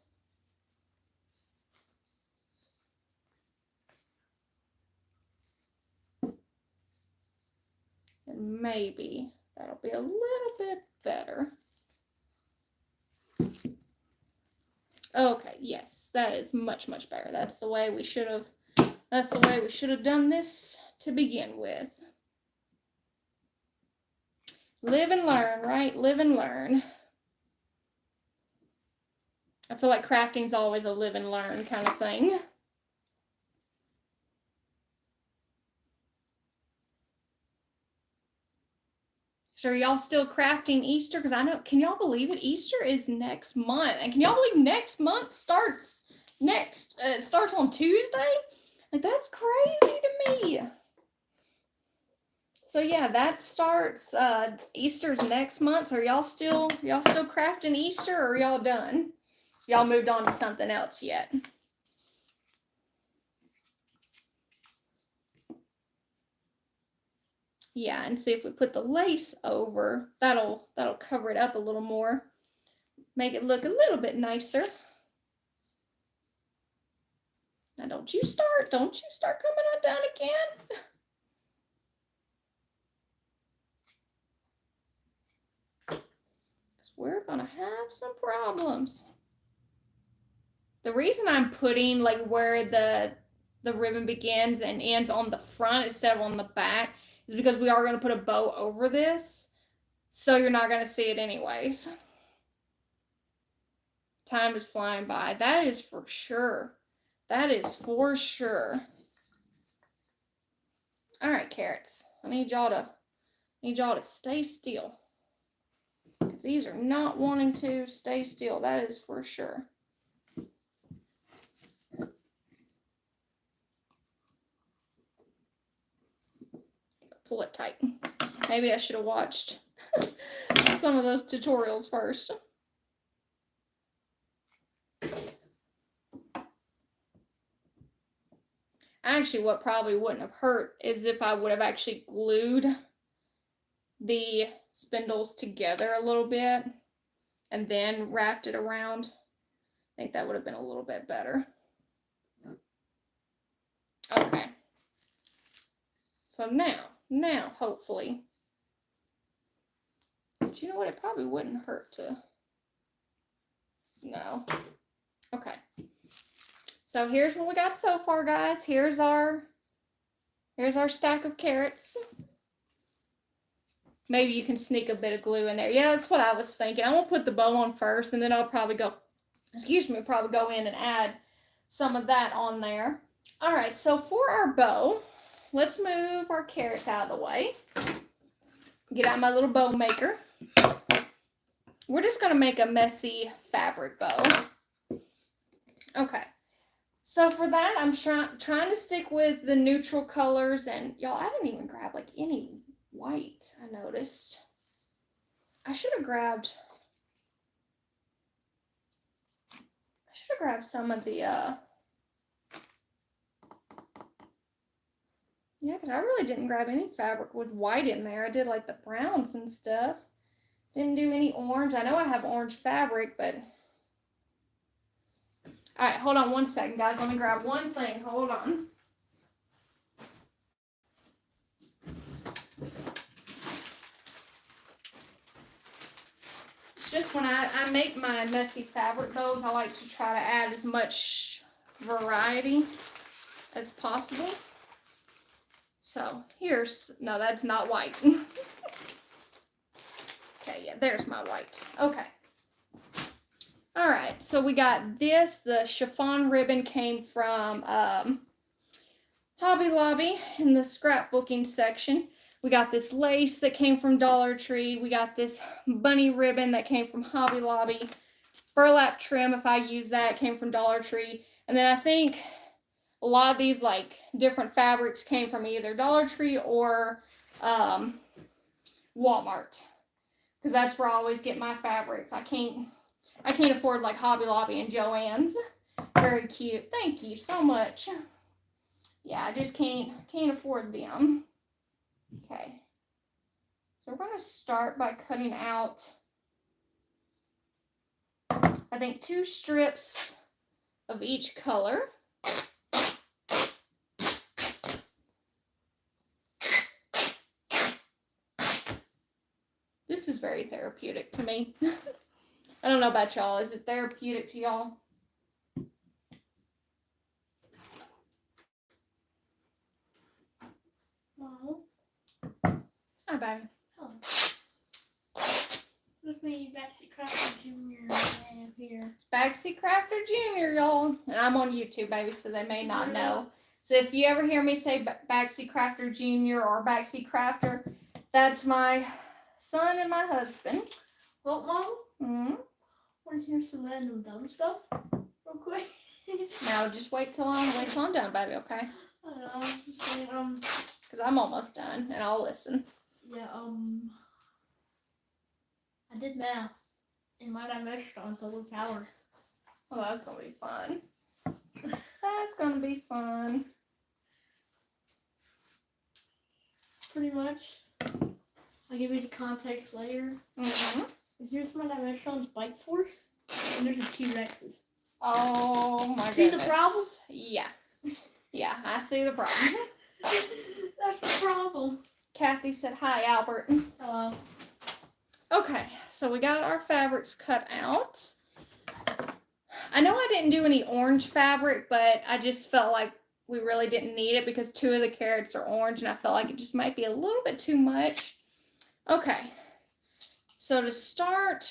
And maybe that'll be a little bit better. Okay, yes, that is much, much better. That's the way we should have done this to begin with. Live and learn, right? Live and learn. I feel like crafting's always a live and learn kind of thing. So are y'all still crafting Easter? Because I know, can y'all believe it? Easter is next month. And can y'all believe next month starts on Tuesday? Like, that's crazy to me. So yeah, that starts, Easter's next month. So are y'all still crafting Easter, or are y'all done? Y'all moved on to something else yet? Yeah, and see if we put the lace over, that'll cover it up a little more. Make it look a little bit nicer. Now don't you start coming undone again. We're gonna have some problems. The reason I'm putting like where the ribbon begins and ends on the front instead of on the back is because we are gonna put a bow over this, so you're not gonna see it anyways. Time is flying by. That is for sure. That is for sure. All right, carrots. I need y'all to stay still. Because these are not wanting to stay still. That is for sure. Pull it tight. Maybe I should have watched some of those tutorials first. Actually, what probably wouldn't have hurt is if I would have actually glued the spindles together a little bit and then wrapped it around. I think that would have been a little bit better. Okay. So now, hopefully. But you know what? It probably wouldn't hurt to. No. Okay. So here's what we got so far, guys. Here's our stack of carrots. Maybe you can sneak a bit of glue in there. Yeah, that's what I was thinking. I'm going to put the bow on first, and then I'll probably go in and add some of that on there. All right, so for our bow, let's move our carrots out of the way. Get out my little bow maker. We're just going to make a messy fabric bow. Okay. So for that, I'm trying to stick with the neutral colors. And y'all, I didn't even grab like any white, I noticed. I should have grabbed some of the, yeah, because I really didn't grab any fabric with white in there. I did like the browns and stuff. Didn't do any orange. I know I have orange fabric, but... All right, hold on one second, guys. Let me grab one thing. Hold on. It's just when I make my messy fabric bows, I like to try to add as much variety as possible. So no, that's not white. Okay, yeah, there's my white. Okay. All right, so we got this. The chiffon ribbon came from Hobby Lobby in the scrapbooking section. We got this lace that came from Dollar Tree. We got this bunny ribbon that came from Hobby Lobby. Burlap trim, if I use that, came from Dollar Tree. And then I think a lot of these like different fabrics came from either Dollar Tree or Walmart, because that's where I always get my fabrics. I can't afford like Hobby Lobby and Joann's. Very cute. Thank you so much. Yeah, I just can't afford them. Okay. So we're going to start by cutting out, I think, 2 strips of each color. This is very therapeutic to me. I don't know about y'all. Is it therapeutic to y'all? No. Hi, baby. Oh. With me, Backseat Crafter Jr. here. It's Backseat Crafter Jr., y'all. And I'm on YouTube, baby, so they may not know. So if you ever hear me say Backseat Crafter Jr. or Backseat Crafter, that's my son and my husband. Well, Mom, Mm-hmm. want to hear some random dumb stuff real quick? Now just wait till I'm done, baby, okay? I don't know, I was just saying, Because I'm almost done, and I'll listen. yeah, I did math in my dimension on solar power. Oh, that's going to be fun. That's going to be fun. Pretty much. I'll give you the context later. Mm-hmm. And here's my dimension's bite force, and there's a T-Rexes. Oh, my See goodness. the problem? Yeah. Yeah, I see the problem. That's the problem. Kathy said, hi, Albert. Hello. Okay, so we got our fabrics cut out. I know I didn't do any orange fabric, but I just felt like we really didn't need it because 2 of the carrots are orange, and I felt like it just might be a little bit too much. Okay, so to start,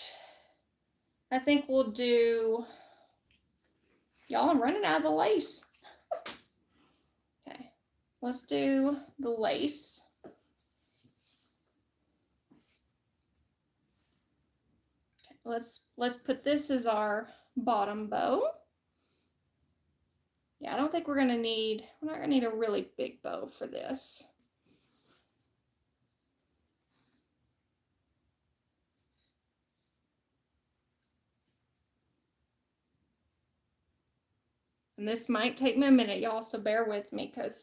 I think we'll do, y'all, I'm running out of the lace. Okay, let's do the lace. Okay, let's put this as our bottom bow. Yeah, I don't think we're not gonna need a really big bow for this. And this might take me a minute, y'all, so bear with me, because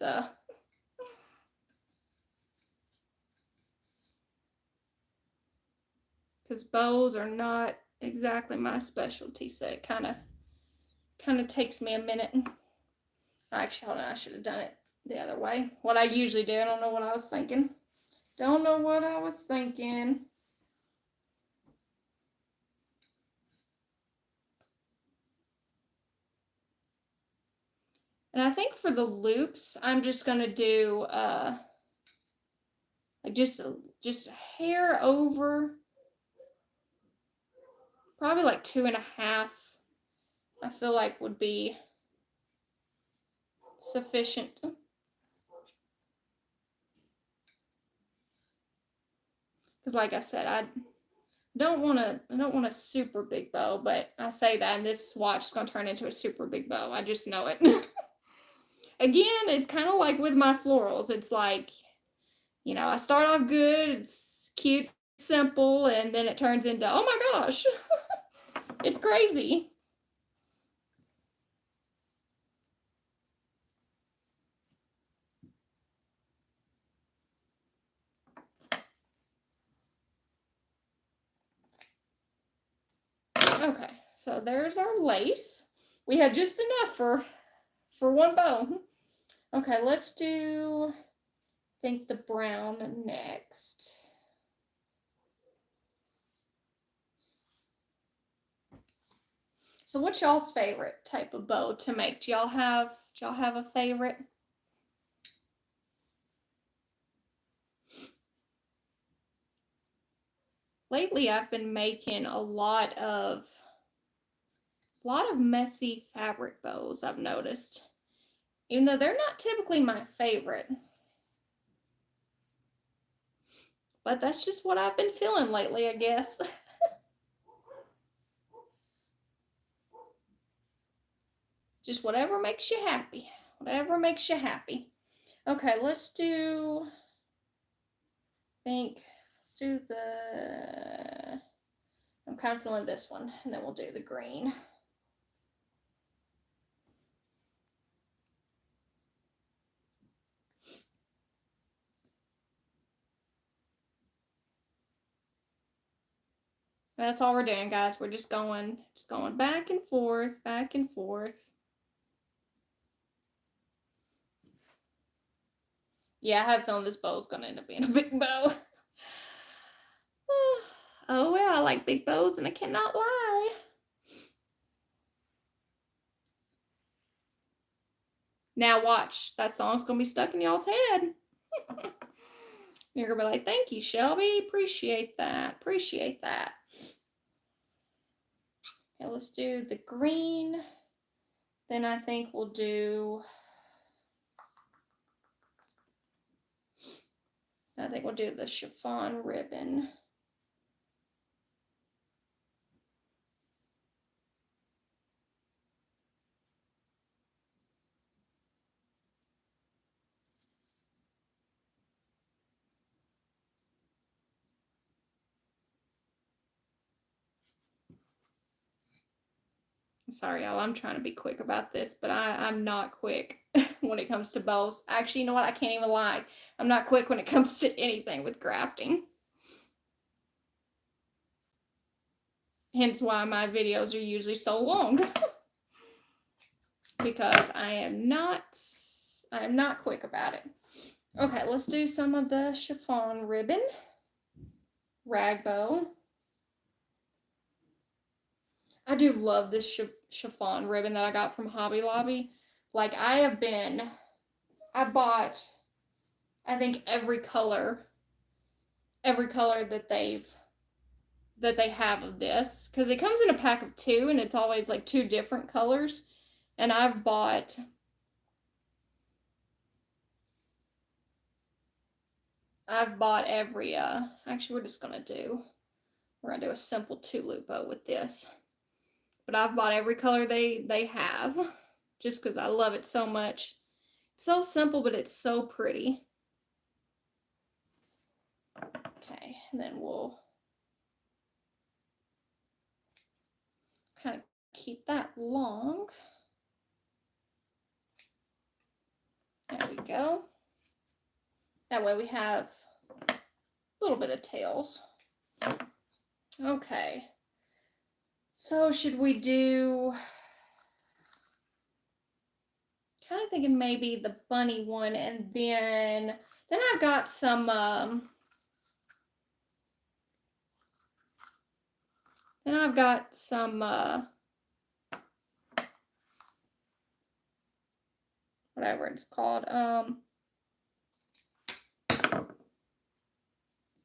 bows are not exactly my specialty, so it kind of takes me a minute. Actually, hold on, I should have done it the other way. What I usually do. I don't know what I was thinking. Don't know what I was thinking. And I think for the loops, I'm just gonna do like just a hair over, probably like 2.5. I feel like would be sufficient. Because like I said, I don't want a super big bow, but I say that, and this watch is gonna turn into a super big bow. I just know it. Again, it's kind of like with my florals. It's like, you know, I start off good, it's cute, simple, and then it turns into, oh my gosh, it's crazy. Okay, so there's our lace. We had just enough for one bow. Okay, let's do, I think, the brown next. So what's y'all's favorite type of bow to make? Do y'all have a favorite? lately I've been making a lot of messy fabric bows, I've noticed. Even though they're not typically my favorite. But that's just what I've been feeling lately, I guess. Just whatever makes you happy. Whatever makes you happy. Okay, let's do, let's do the, I'm kind of feeling this one, and then we'll do the green. That's all we're doing, guys. We're just going back and forth, back and forth. Yeah, I have a feeling this bow is gonna end up being a big bow. Oh well, I like big bows, and I cannot lie. Now watch, that song's gonna be stuck in y'all's head. You're gonna be like, "Thank you, Shelby. Appreciate that. Appreciate that." Okay, let's do the green. Then I think we'll do, the chiffon ribbon. Sorry, y'all, I'm trying to be quick about this, but I'm not quick when it comes to bows. Actually, you know what? I can't even lie. I'm not quick when it comes to anything with grafting. Hence why my videos are usually so long. Because I am not quick about it. Okay, let's do some of the chiffon ribbon. Rag bow. I do love this chiffon ribbon that I got from Hobby Lobby. Like, I bought, I think, every color that they have of this, because it comes in a pack of 2, and it's always like 2 different colors. And I've bought every, actually we're gonna do a simple 2-loop bow with this. But I've bought every color they have, just because I love it so much. It's so simple, but it's so pretty. Okay, and then we'll kind of keep that long. There we go. That way we have a little bit of tails. Okay. So should we do, kind of thinking maybe the bunny one, and then I've got some whatever it's called, God,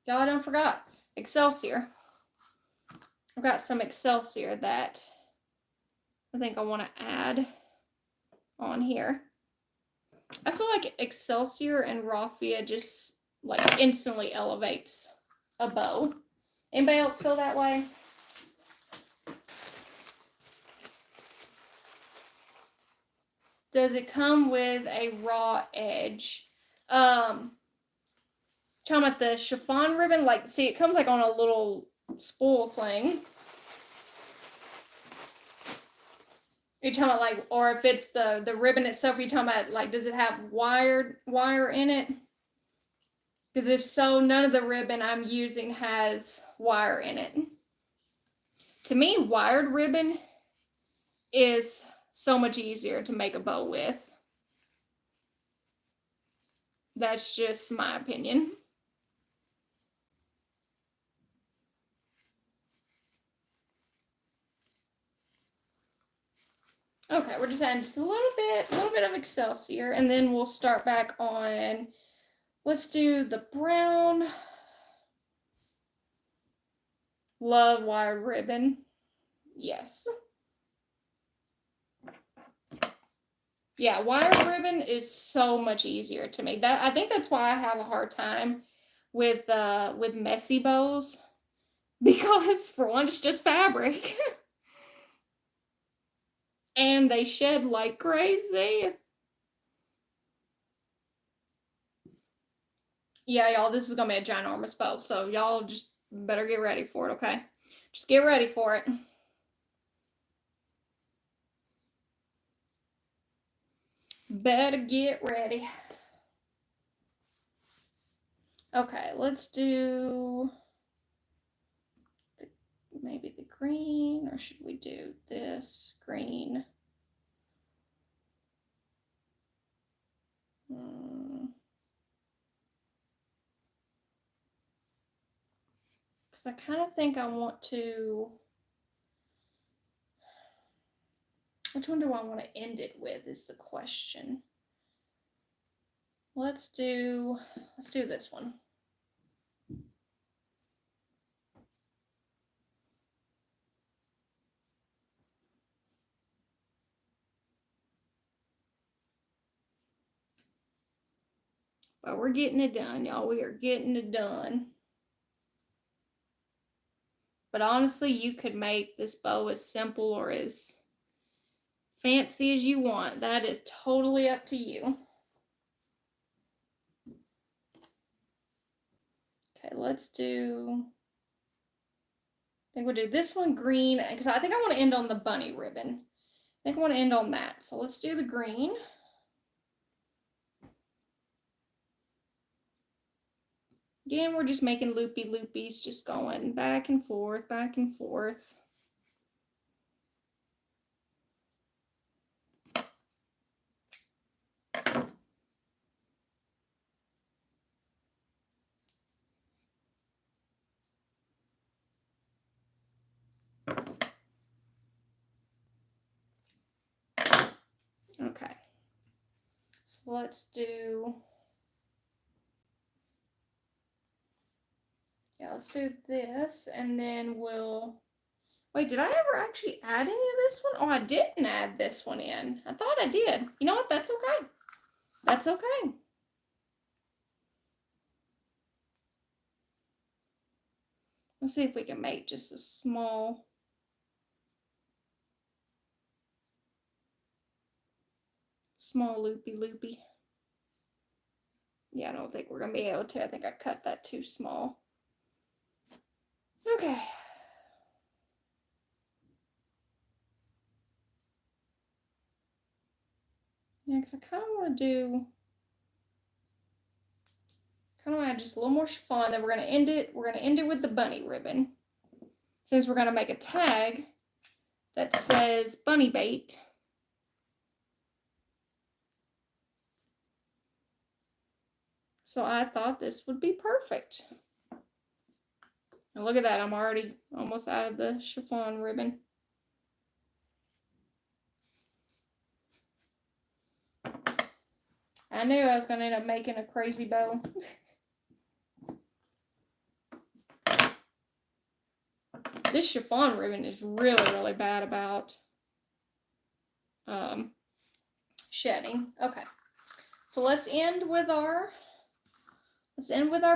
I forgot, Excelsior. I've got some Excelsior that I think I want to add on here. I feel like Excelsior and raffia just like instantly elevates a bow. Anybody else feel that way? Does it come with a raw edge? Talking about the chiffon ribbon, like, see, it comes like on a little spool thing. You're talking about, like, or if it's the ribbon itself, you're talking about, like, does it have wire in it? Because if so, none of the ribbon I'm using has wire in it. To me, wired ribbon is so much easier to make a bow with. That's just my opinion. Okay, we're just adding just a little bit of Excelsior, and then we'll start back on, let's do the brown. Love wired ribbon. Yes. Yeah, wired ribbon is so much easier to make. I think that's why I have a hard time with messy bows, because for one, it's just fabric. And they shed like crazy. Yeah, y'all, this is gonna be a ginormous bow, so y'all just better get ready for it, okay? Just get ready for it. Better get ready. Okay, let's do maybe the green, or should we do this green? Because I kind of think I want to. Which one do I want to end it with is the question. Let's do this one. But we're getting it done, y'all. We are getting it done. But honestly, you could make this bow as simple or as fancy as you want. That is totally up to you. Okay, let's do, I think we'll do this one green, because I think I want to end on the bunny ribbon. I think I want to end on that. So let's do the green. Again, we're just making loopy loopies, just going back and forth, back and forth. Okay, so let's do, yeah, let's do this, and then we'll, wait, did I ever actually add any of this one? Oh, I didn't add this one in. I thought I did. You know what? That's okay. That's okay. Let's see if we can make just a small loopy loopy. Yeah, I don't think we're gonna be able to. I think I cut that too small. Okay. Yeah, because I kind of want to do, kind of add just a little more chiffon. Then we're gonna end it. We're gonna end it with the bunny ribbon, since we're gonna make a tag that says bunny bait. So I thought this would be perfect. And look at that, I'm already almost out of the chiffon ribbon. I knew I was going to end up making a crazy bow. This chiffon ribbon is really, really bad about shedding. Okay, so let's end with our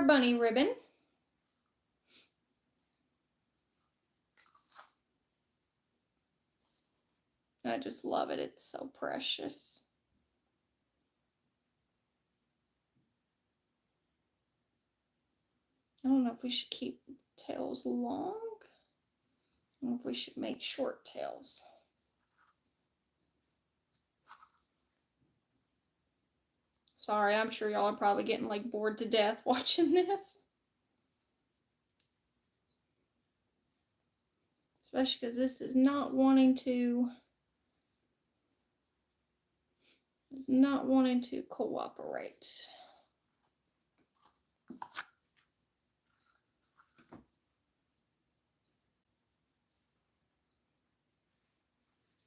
bunny ribbon. I just love it. It's so precious. I don't know if we should keep tails long. I don't know if we should make short tails. Sorry, I'm sure y'all are probably getting like bored to death watching this. Especially because this is not wanting to cooperate.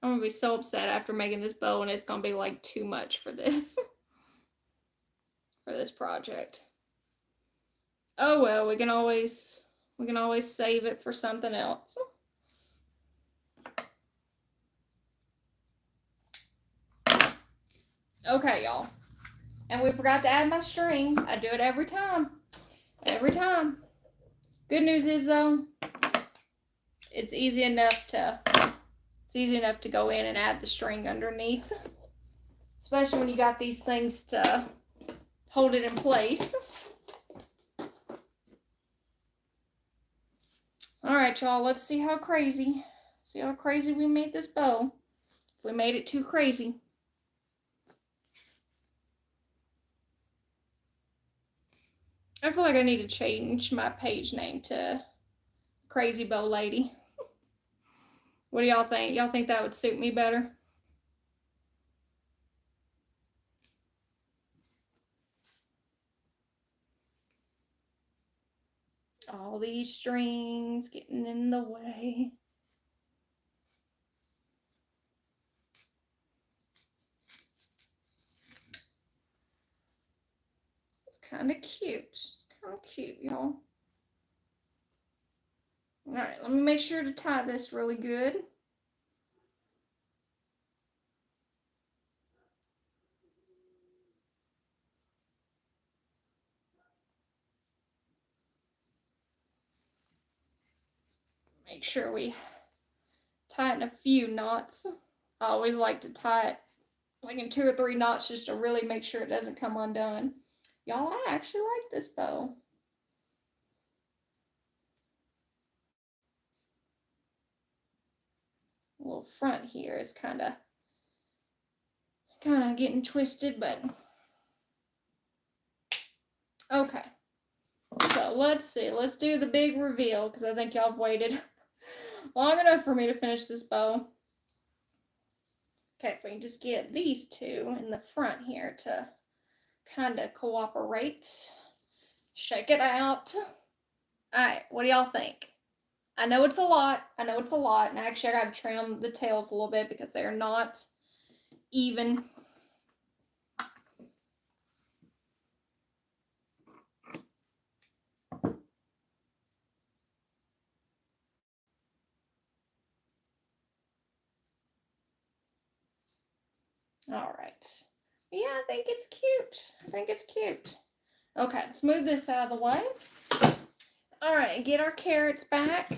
I'm gonna be so upset after making this bow, and it's gonna be like too much for this for this project. Oh well, we can always We can always save it for something else. Okay, y'all. And we forgot to add my string. I do it every time. Every time. Good news is though, it's easy enough to go in and add the string underneath. Especially when you got these things to hold it in place. Alright, y'all, let's see how crazy we made this bow. If we made it too crazy. I feel like I need to change my page name to Crazy Bow Lady. What do y'all think? Y'all think that would suit me better? All these strings getting in the way. It's kind of cute. It's kind of cute, y'all. All right, let me make sure to tie this really good. Make sure we tie it in a few knots. I always like to tie it like in 2 or 3 knots just to really make sure it doesn't come undone. Y'all, I actually like this bow. A little front here is kind of getting twisted, but okay. So let's see. Let's do the big reveal because I think y'all have waited long enough for me to finish this bow. Okay, if we can just get these two in the front here to kind of cooperate. Shake it out. All right, what do y'all think? I know it's a lot. And actually, I got to trim the tails a little bit because they're not even. All right. Yeah, I think it's cute. Okay, let's move this out of the way. All right, get our carrots back.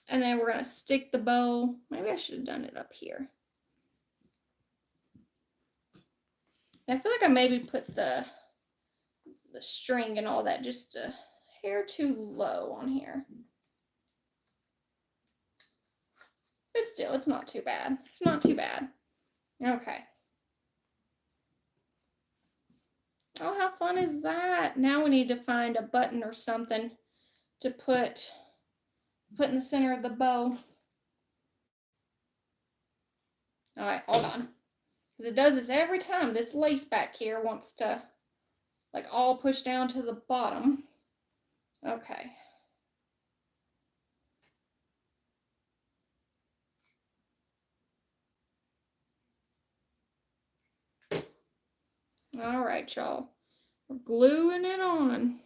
And then we're going to stick the bow. Maybe I should have done it up here. I feel like I maybe put the string and all that just a hair too low on here. But still, it's not too bad. Okay. Oh, how fun is that? Now we need to find a button or something to put in the center of the bow. All right, hold on. Because it does this every time. This lace back here wants to like all push down to the bottom. Okay. All right, y'all. We're gluing it on.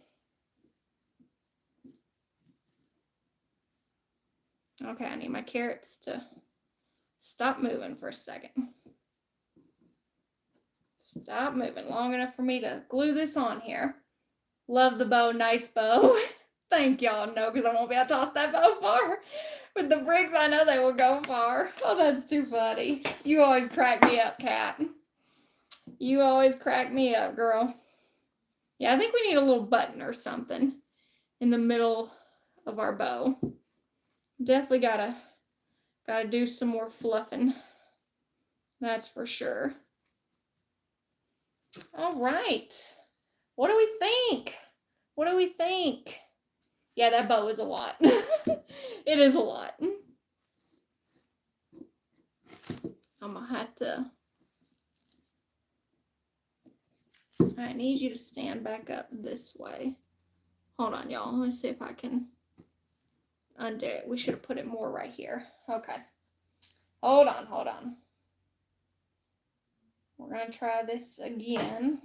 Okay, I need my carrots to stop moving for a second. Stop moving long enough for me to glue this on here. Love the bow, nice bow. Thank y'all. No, because I won't be able to toss that bow far. With the bricks, I know they will go far. Oh, that's too funny. You always crack me up, Kat. You always crack me up, girl. Yeah, I think we need a little button or something in the middle of our bow. Definitely gotta do some more fluffing. That's for sure. All right. What do we think? Yeah, that bow is a lot. It is a lot. I'm gonna have to. I need you to stand back up this way. Hold on, y'all. Let me see if I can undo it. We should have put it more right here. Okay. Hold on. We're gonna try this again.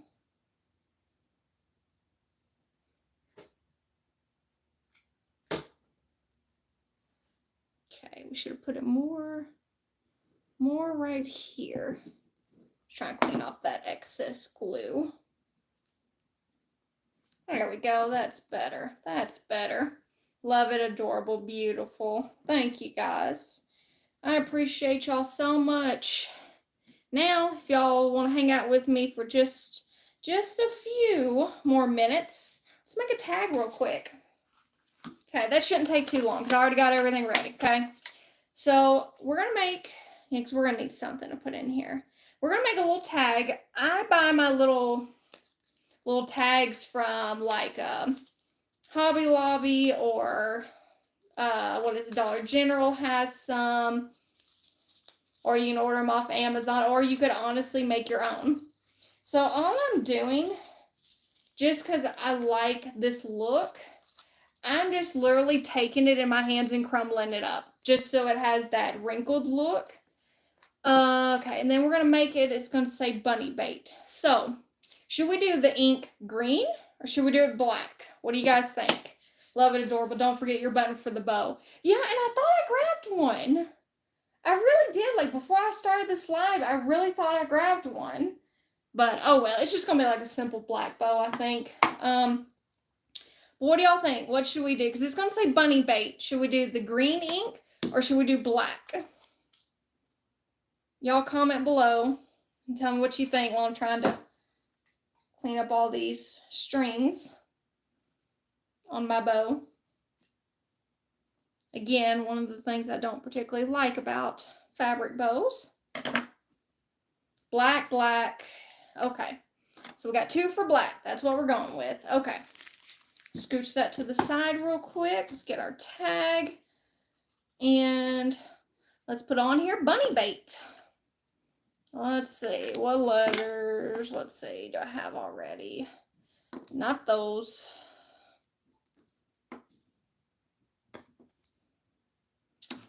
we should have put it more right here. Trying to clean off that excess glue. There we go. That's better. That's better. Love it. Adorable. Beautiful. Thank you, guys. I appreciate y'all so much. Now, if y'all want to hang out with me for just a few more minutes, let's make a tag real quick. Okay, that shouldn't take too long because I already got everything ready, okay? So we're going to make, because we're going to need something to put in here. We're going to make a little tag. I buy my little tags from like Hobby Lobby or what is it, Dollar General has some. Or you can order them off Amazon, or you could honestly make your own. So all I'm doing, just because I like this look, I'm just literally taking it in my hands and crumbling it up, just so it has that wrinkled look. Okay, and then we're going to make it, it's going to say bunny bait. So, should we do the ink green, or should we do it black? What do you guys think? Love it, adorable. Don't forget your button for the bow. Yeah, and I thought I grabbed one. I really did. Like, before I started this live, I really thought I grabbed one. But, oh well, it's just going to be like a simple black bow, I think. What do y'all think? What should we do? Because it's going to say bunny bait. Should we do the green ink, or should we do black? Y'all comment below and tell me what you think while I'm trying to clean up all these strings on my bow. Again, one of the things I don't particularly like about fabric bows. Black, black. Okay. So we got 2 for black. That's what we're going with. Okay. Scooch that to the side real quick. Let's get our tag. And let's put on here bunny bait. Let's see. What letters? Let's see. Do I have already? Not those.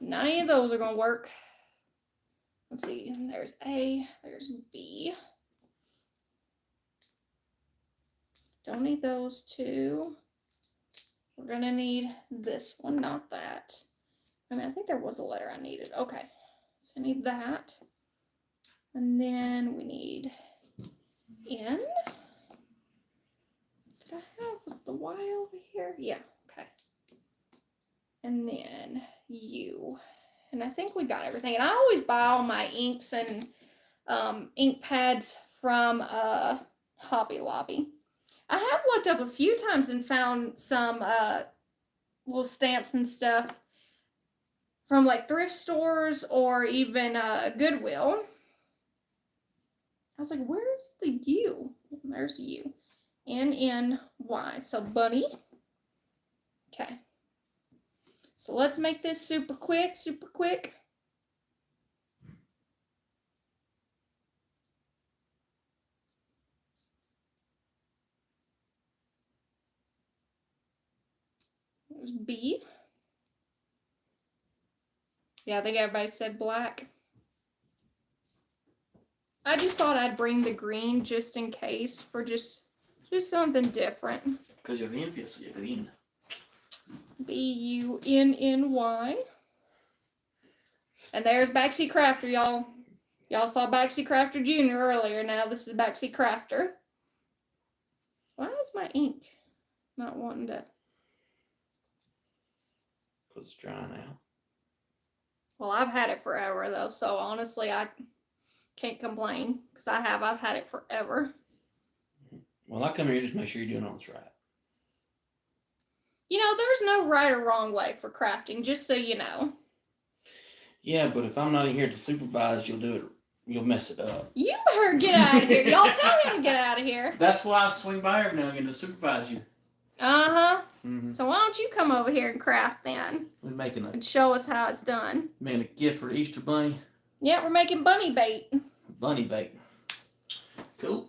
None of those are going to work. Let's see. There's A. There's B. Don't need those 2. We're going to need this one, not that. I mean, I think there was a letter I needed. Okay. So I need that. And then we need N. Did I have, was the Y over here? Yeah. Okay. And then U. And I think we got everything. And I always buy all my inks and ink pads from Hobby Lobby. I have looked up a few times and found some little stamps and stuff from like thrift stores or even Goodwill. I was like, where's the U? There's U. N-N-Y. So bunny. Okay. So let's make this super quick, super quick. There's B. Yeah, I think everybody said black. I just thought I'd bring the green just in case for just something different. Because you're envious of your green. B-U-N-N-Y. And there's Backseat Crafter, y'all. Y'all saw Backseat Crafter Jr. earlier. Now this is Backseat Crafter. Why is my ink not wanting to? Because it's drying out. Well, I've had it forever, though. So honestly, I can't complain. Because I've had it forever. Well, I come here just to make sure you're doing all this right. You know, there's no right or wrong way for crafting, just so you know. Yeah, but if I'm not in here to supervise, you'll mess it up. You better get out of here. Y'all tell him to get out of here. That's why I swing by every now and again to supervise you. Uh-huh. Mm-hmm. So why don't you come over here and craft then? We're making And show us how it's done. a gift for the Easter bunny. Yeah, we're making bunny bait. Bunny bait. Cool.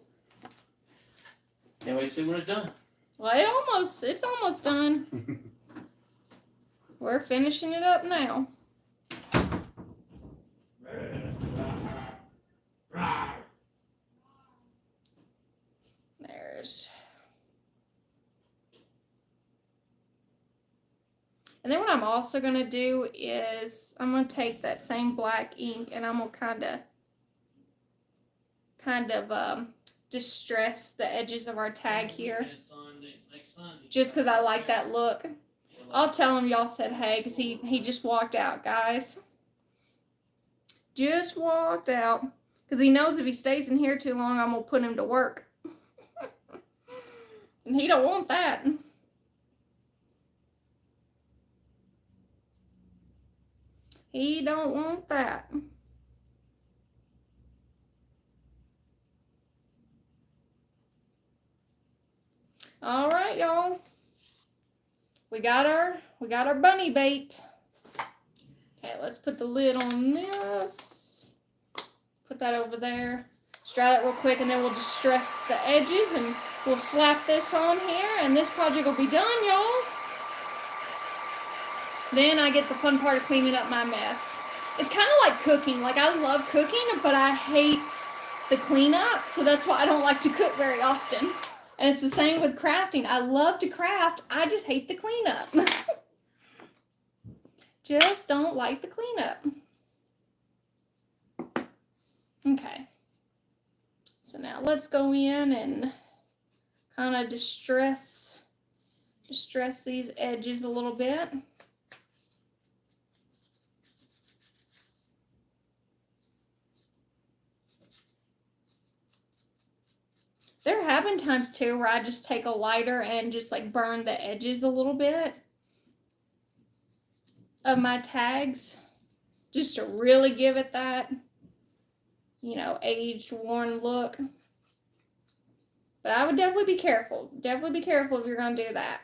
Can't wait to see when it's done. Well, it's almost done. We're finishing it up now. And then what I'm also going to do is I'm going to take that same black ink and I'm going to kind of distress the edges of our tag here. Just because I like that look. I'll tell him y'all said hey because he just walked out, guys. Just walked out. Because he knows if he stays in here too long, I'm going to put him to work. And he don't want that. He don't want that. All right, y'all. We got our bunny bait. Okay, let's put the lid on this. Put that over there. Let's dry that real quick, and then we'll distress the edges, and we'll slap this on here, and this project will be done, y'all. Then I get the fun part of cleaning up my mess. It's kind of like cooking. Like, I love cooking, but I hate the cleanup, so that's why I don't like to cook very often. And it's the same with crafting. I love to craft. I just hate the cleanup. Just don't like the cleanup. Okay. So now let's go in and kind of distress these edges a little bit. There have been times too where I just take a lighter and just like burn the edges a little bit of my tags just to really give it that, you know, aged, worn look. But I would definitely be careful. Definitely be careful if you're going to do that.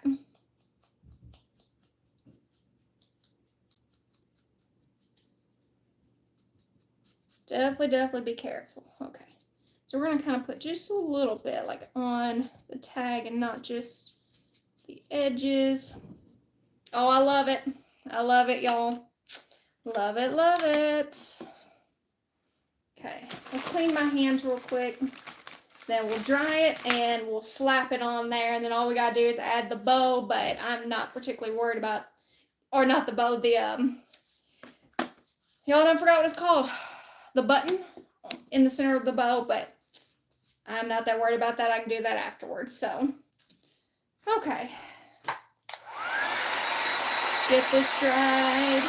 Definitely be careful. Okay. So we're going to kind of put just a little bit like on the tag and not just the edges. Oh, I love it. I love it, y'all. Love it, love it. Okay, let's clean my hands real quick. Then we'll dry it and we'll slap it on there. And then all we got to do is add the bow, but I'm not particularly worried about, or not the bow, the, y'all don't forgot what it's called. The button in the center of the bow, but I'm not that worried about that. I can do that afterwards. So, okay. Let's get this dried.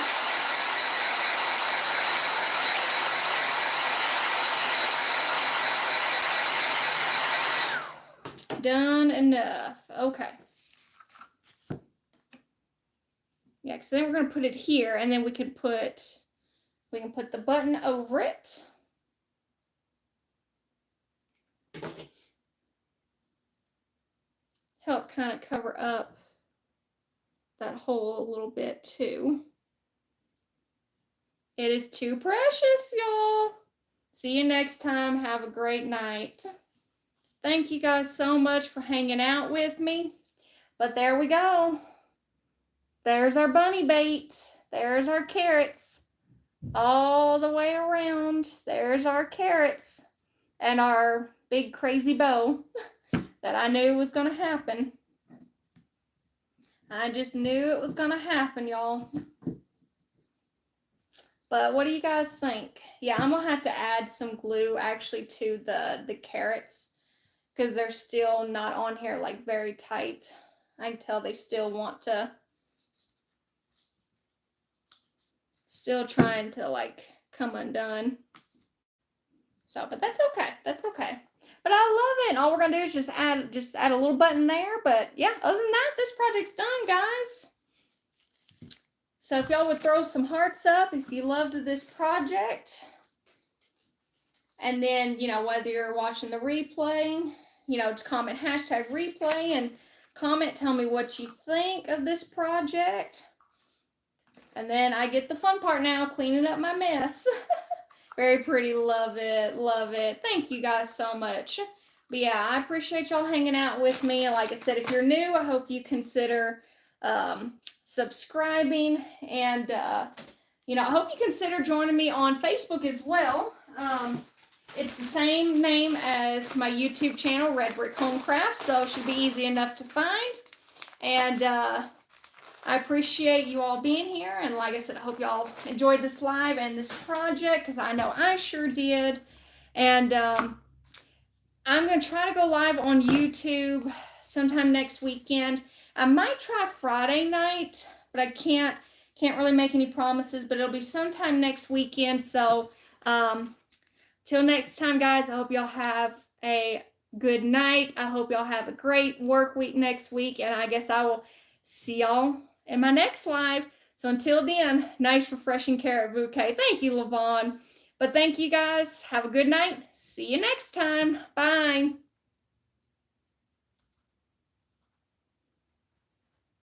Done enough. Okay. Yeah, because then we're going to put it here, and then we can put the button over it. Help kind of cover up that hole a little bit too. It is too precious, y'all. See you next time. Have a great night. Thank you guys so much for hanging out with me. But there we go. There's our bunny bait. There's our carrots. All the way around. There's our carrots. And our big crazy bow that I knew was going to happen. I just knew it was going to happen, y'all. But what do you guys think? Yeah, I'm going to have to add some glue actually to the carrots because they're still not on here like very tight. I can tell they still want to, still trying to like come undone. So, but that's okay. That's okay. But I love it. And all we're going to do is just add a little button there. But yeah, other than that, this project's done, guys. So if y'all would throw some hearts up if you loved this project. And then, you know, whether you're watching the replay, you know, just comment #replay and comment, tell me what you think of this project. And then I get the fun part now, cleaning up my mess. Very pretty. Love it. Love it. Thank you guys so much. But yeah, I appreciate y'all hanging out with me. And like I said, if you're new, I hope you consider subscribing. And, you know, I hope you consider joining me on Facebook as well. It's the same name as my YouTube channel, Red Brick Homecraft. So it should be easy enough to find. And I appreciate you all being here. And like I said, I hope y'all enjoyed this live and this project because I know I sure did. And I'm going to try to go live on YouTube sometime next weekend. I might try Friday night, but I can't really make any promises, but it'll be sometime next weekend. So till next time, guys, I hope y'all have a good night. I hope y'all have a great work week next week. And I guess I will see y'all in my next live. So until then, nice refreshing carrot bouquet. Thank you, Lavon. But thank you guys. Have a good night. See you next time. Bye.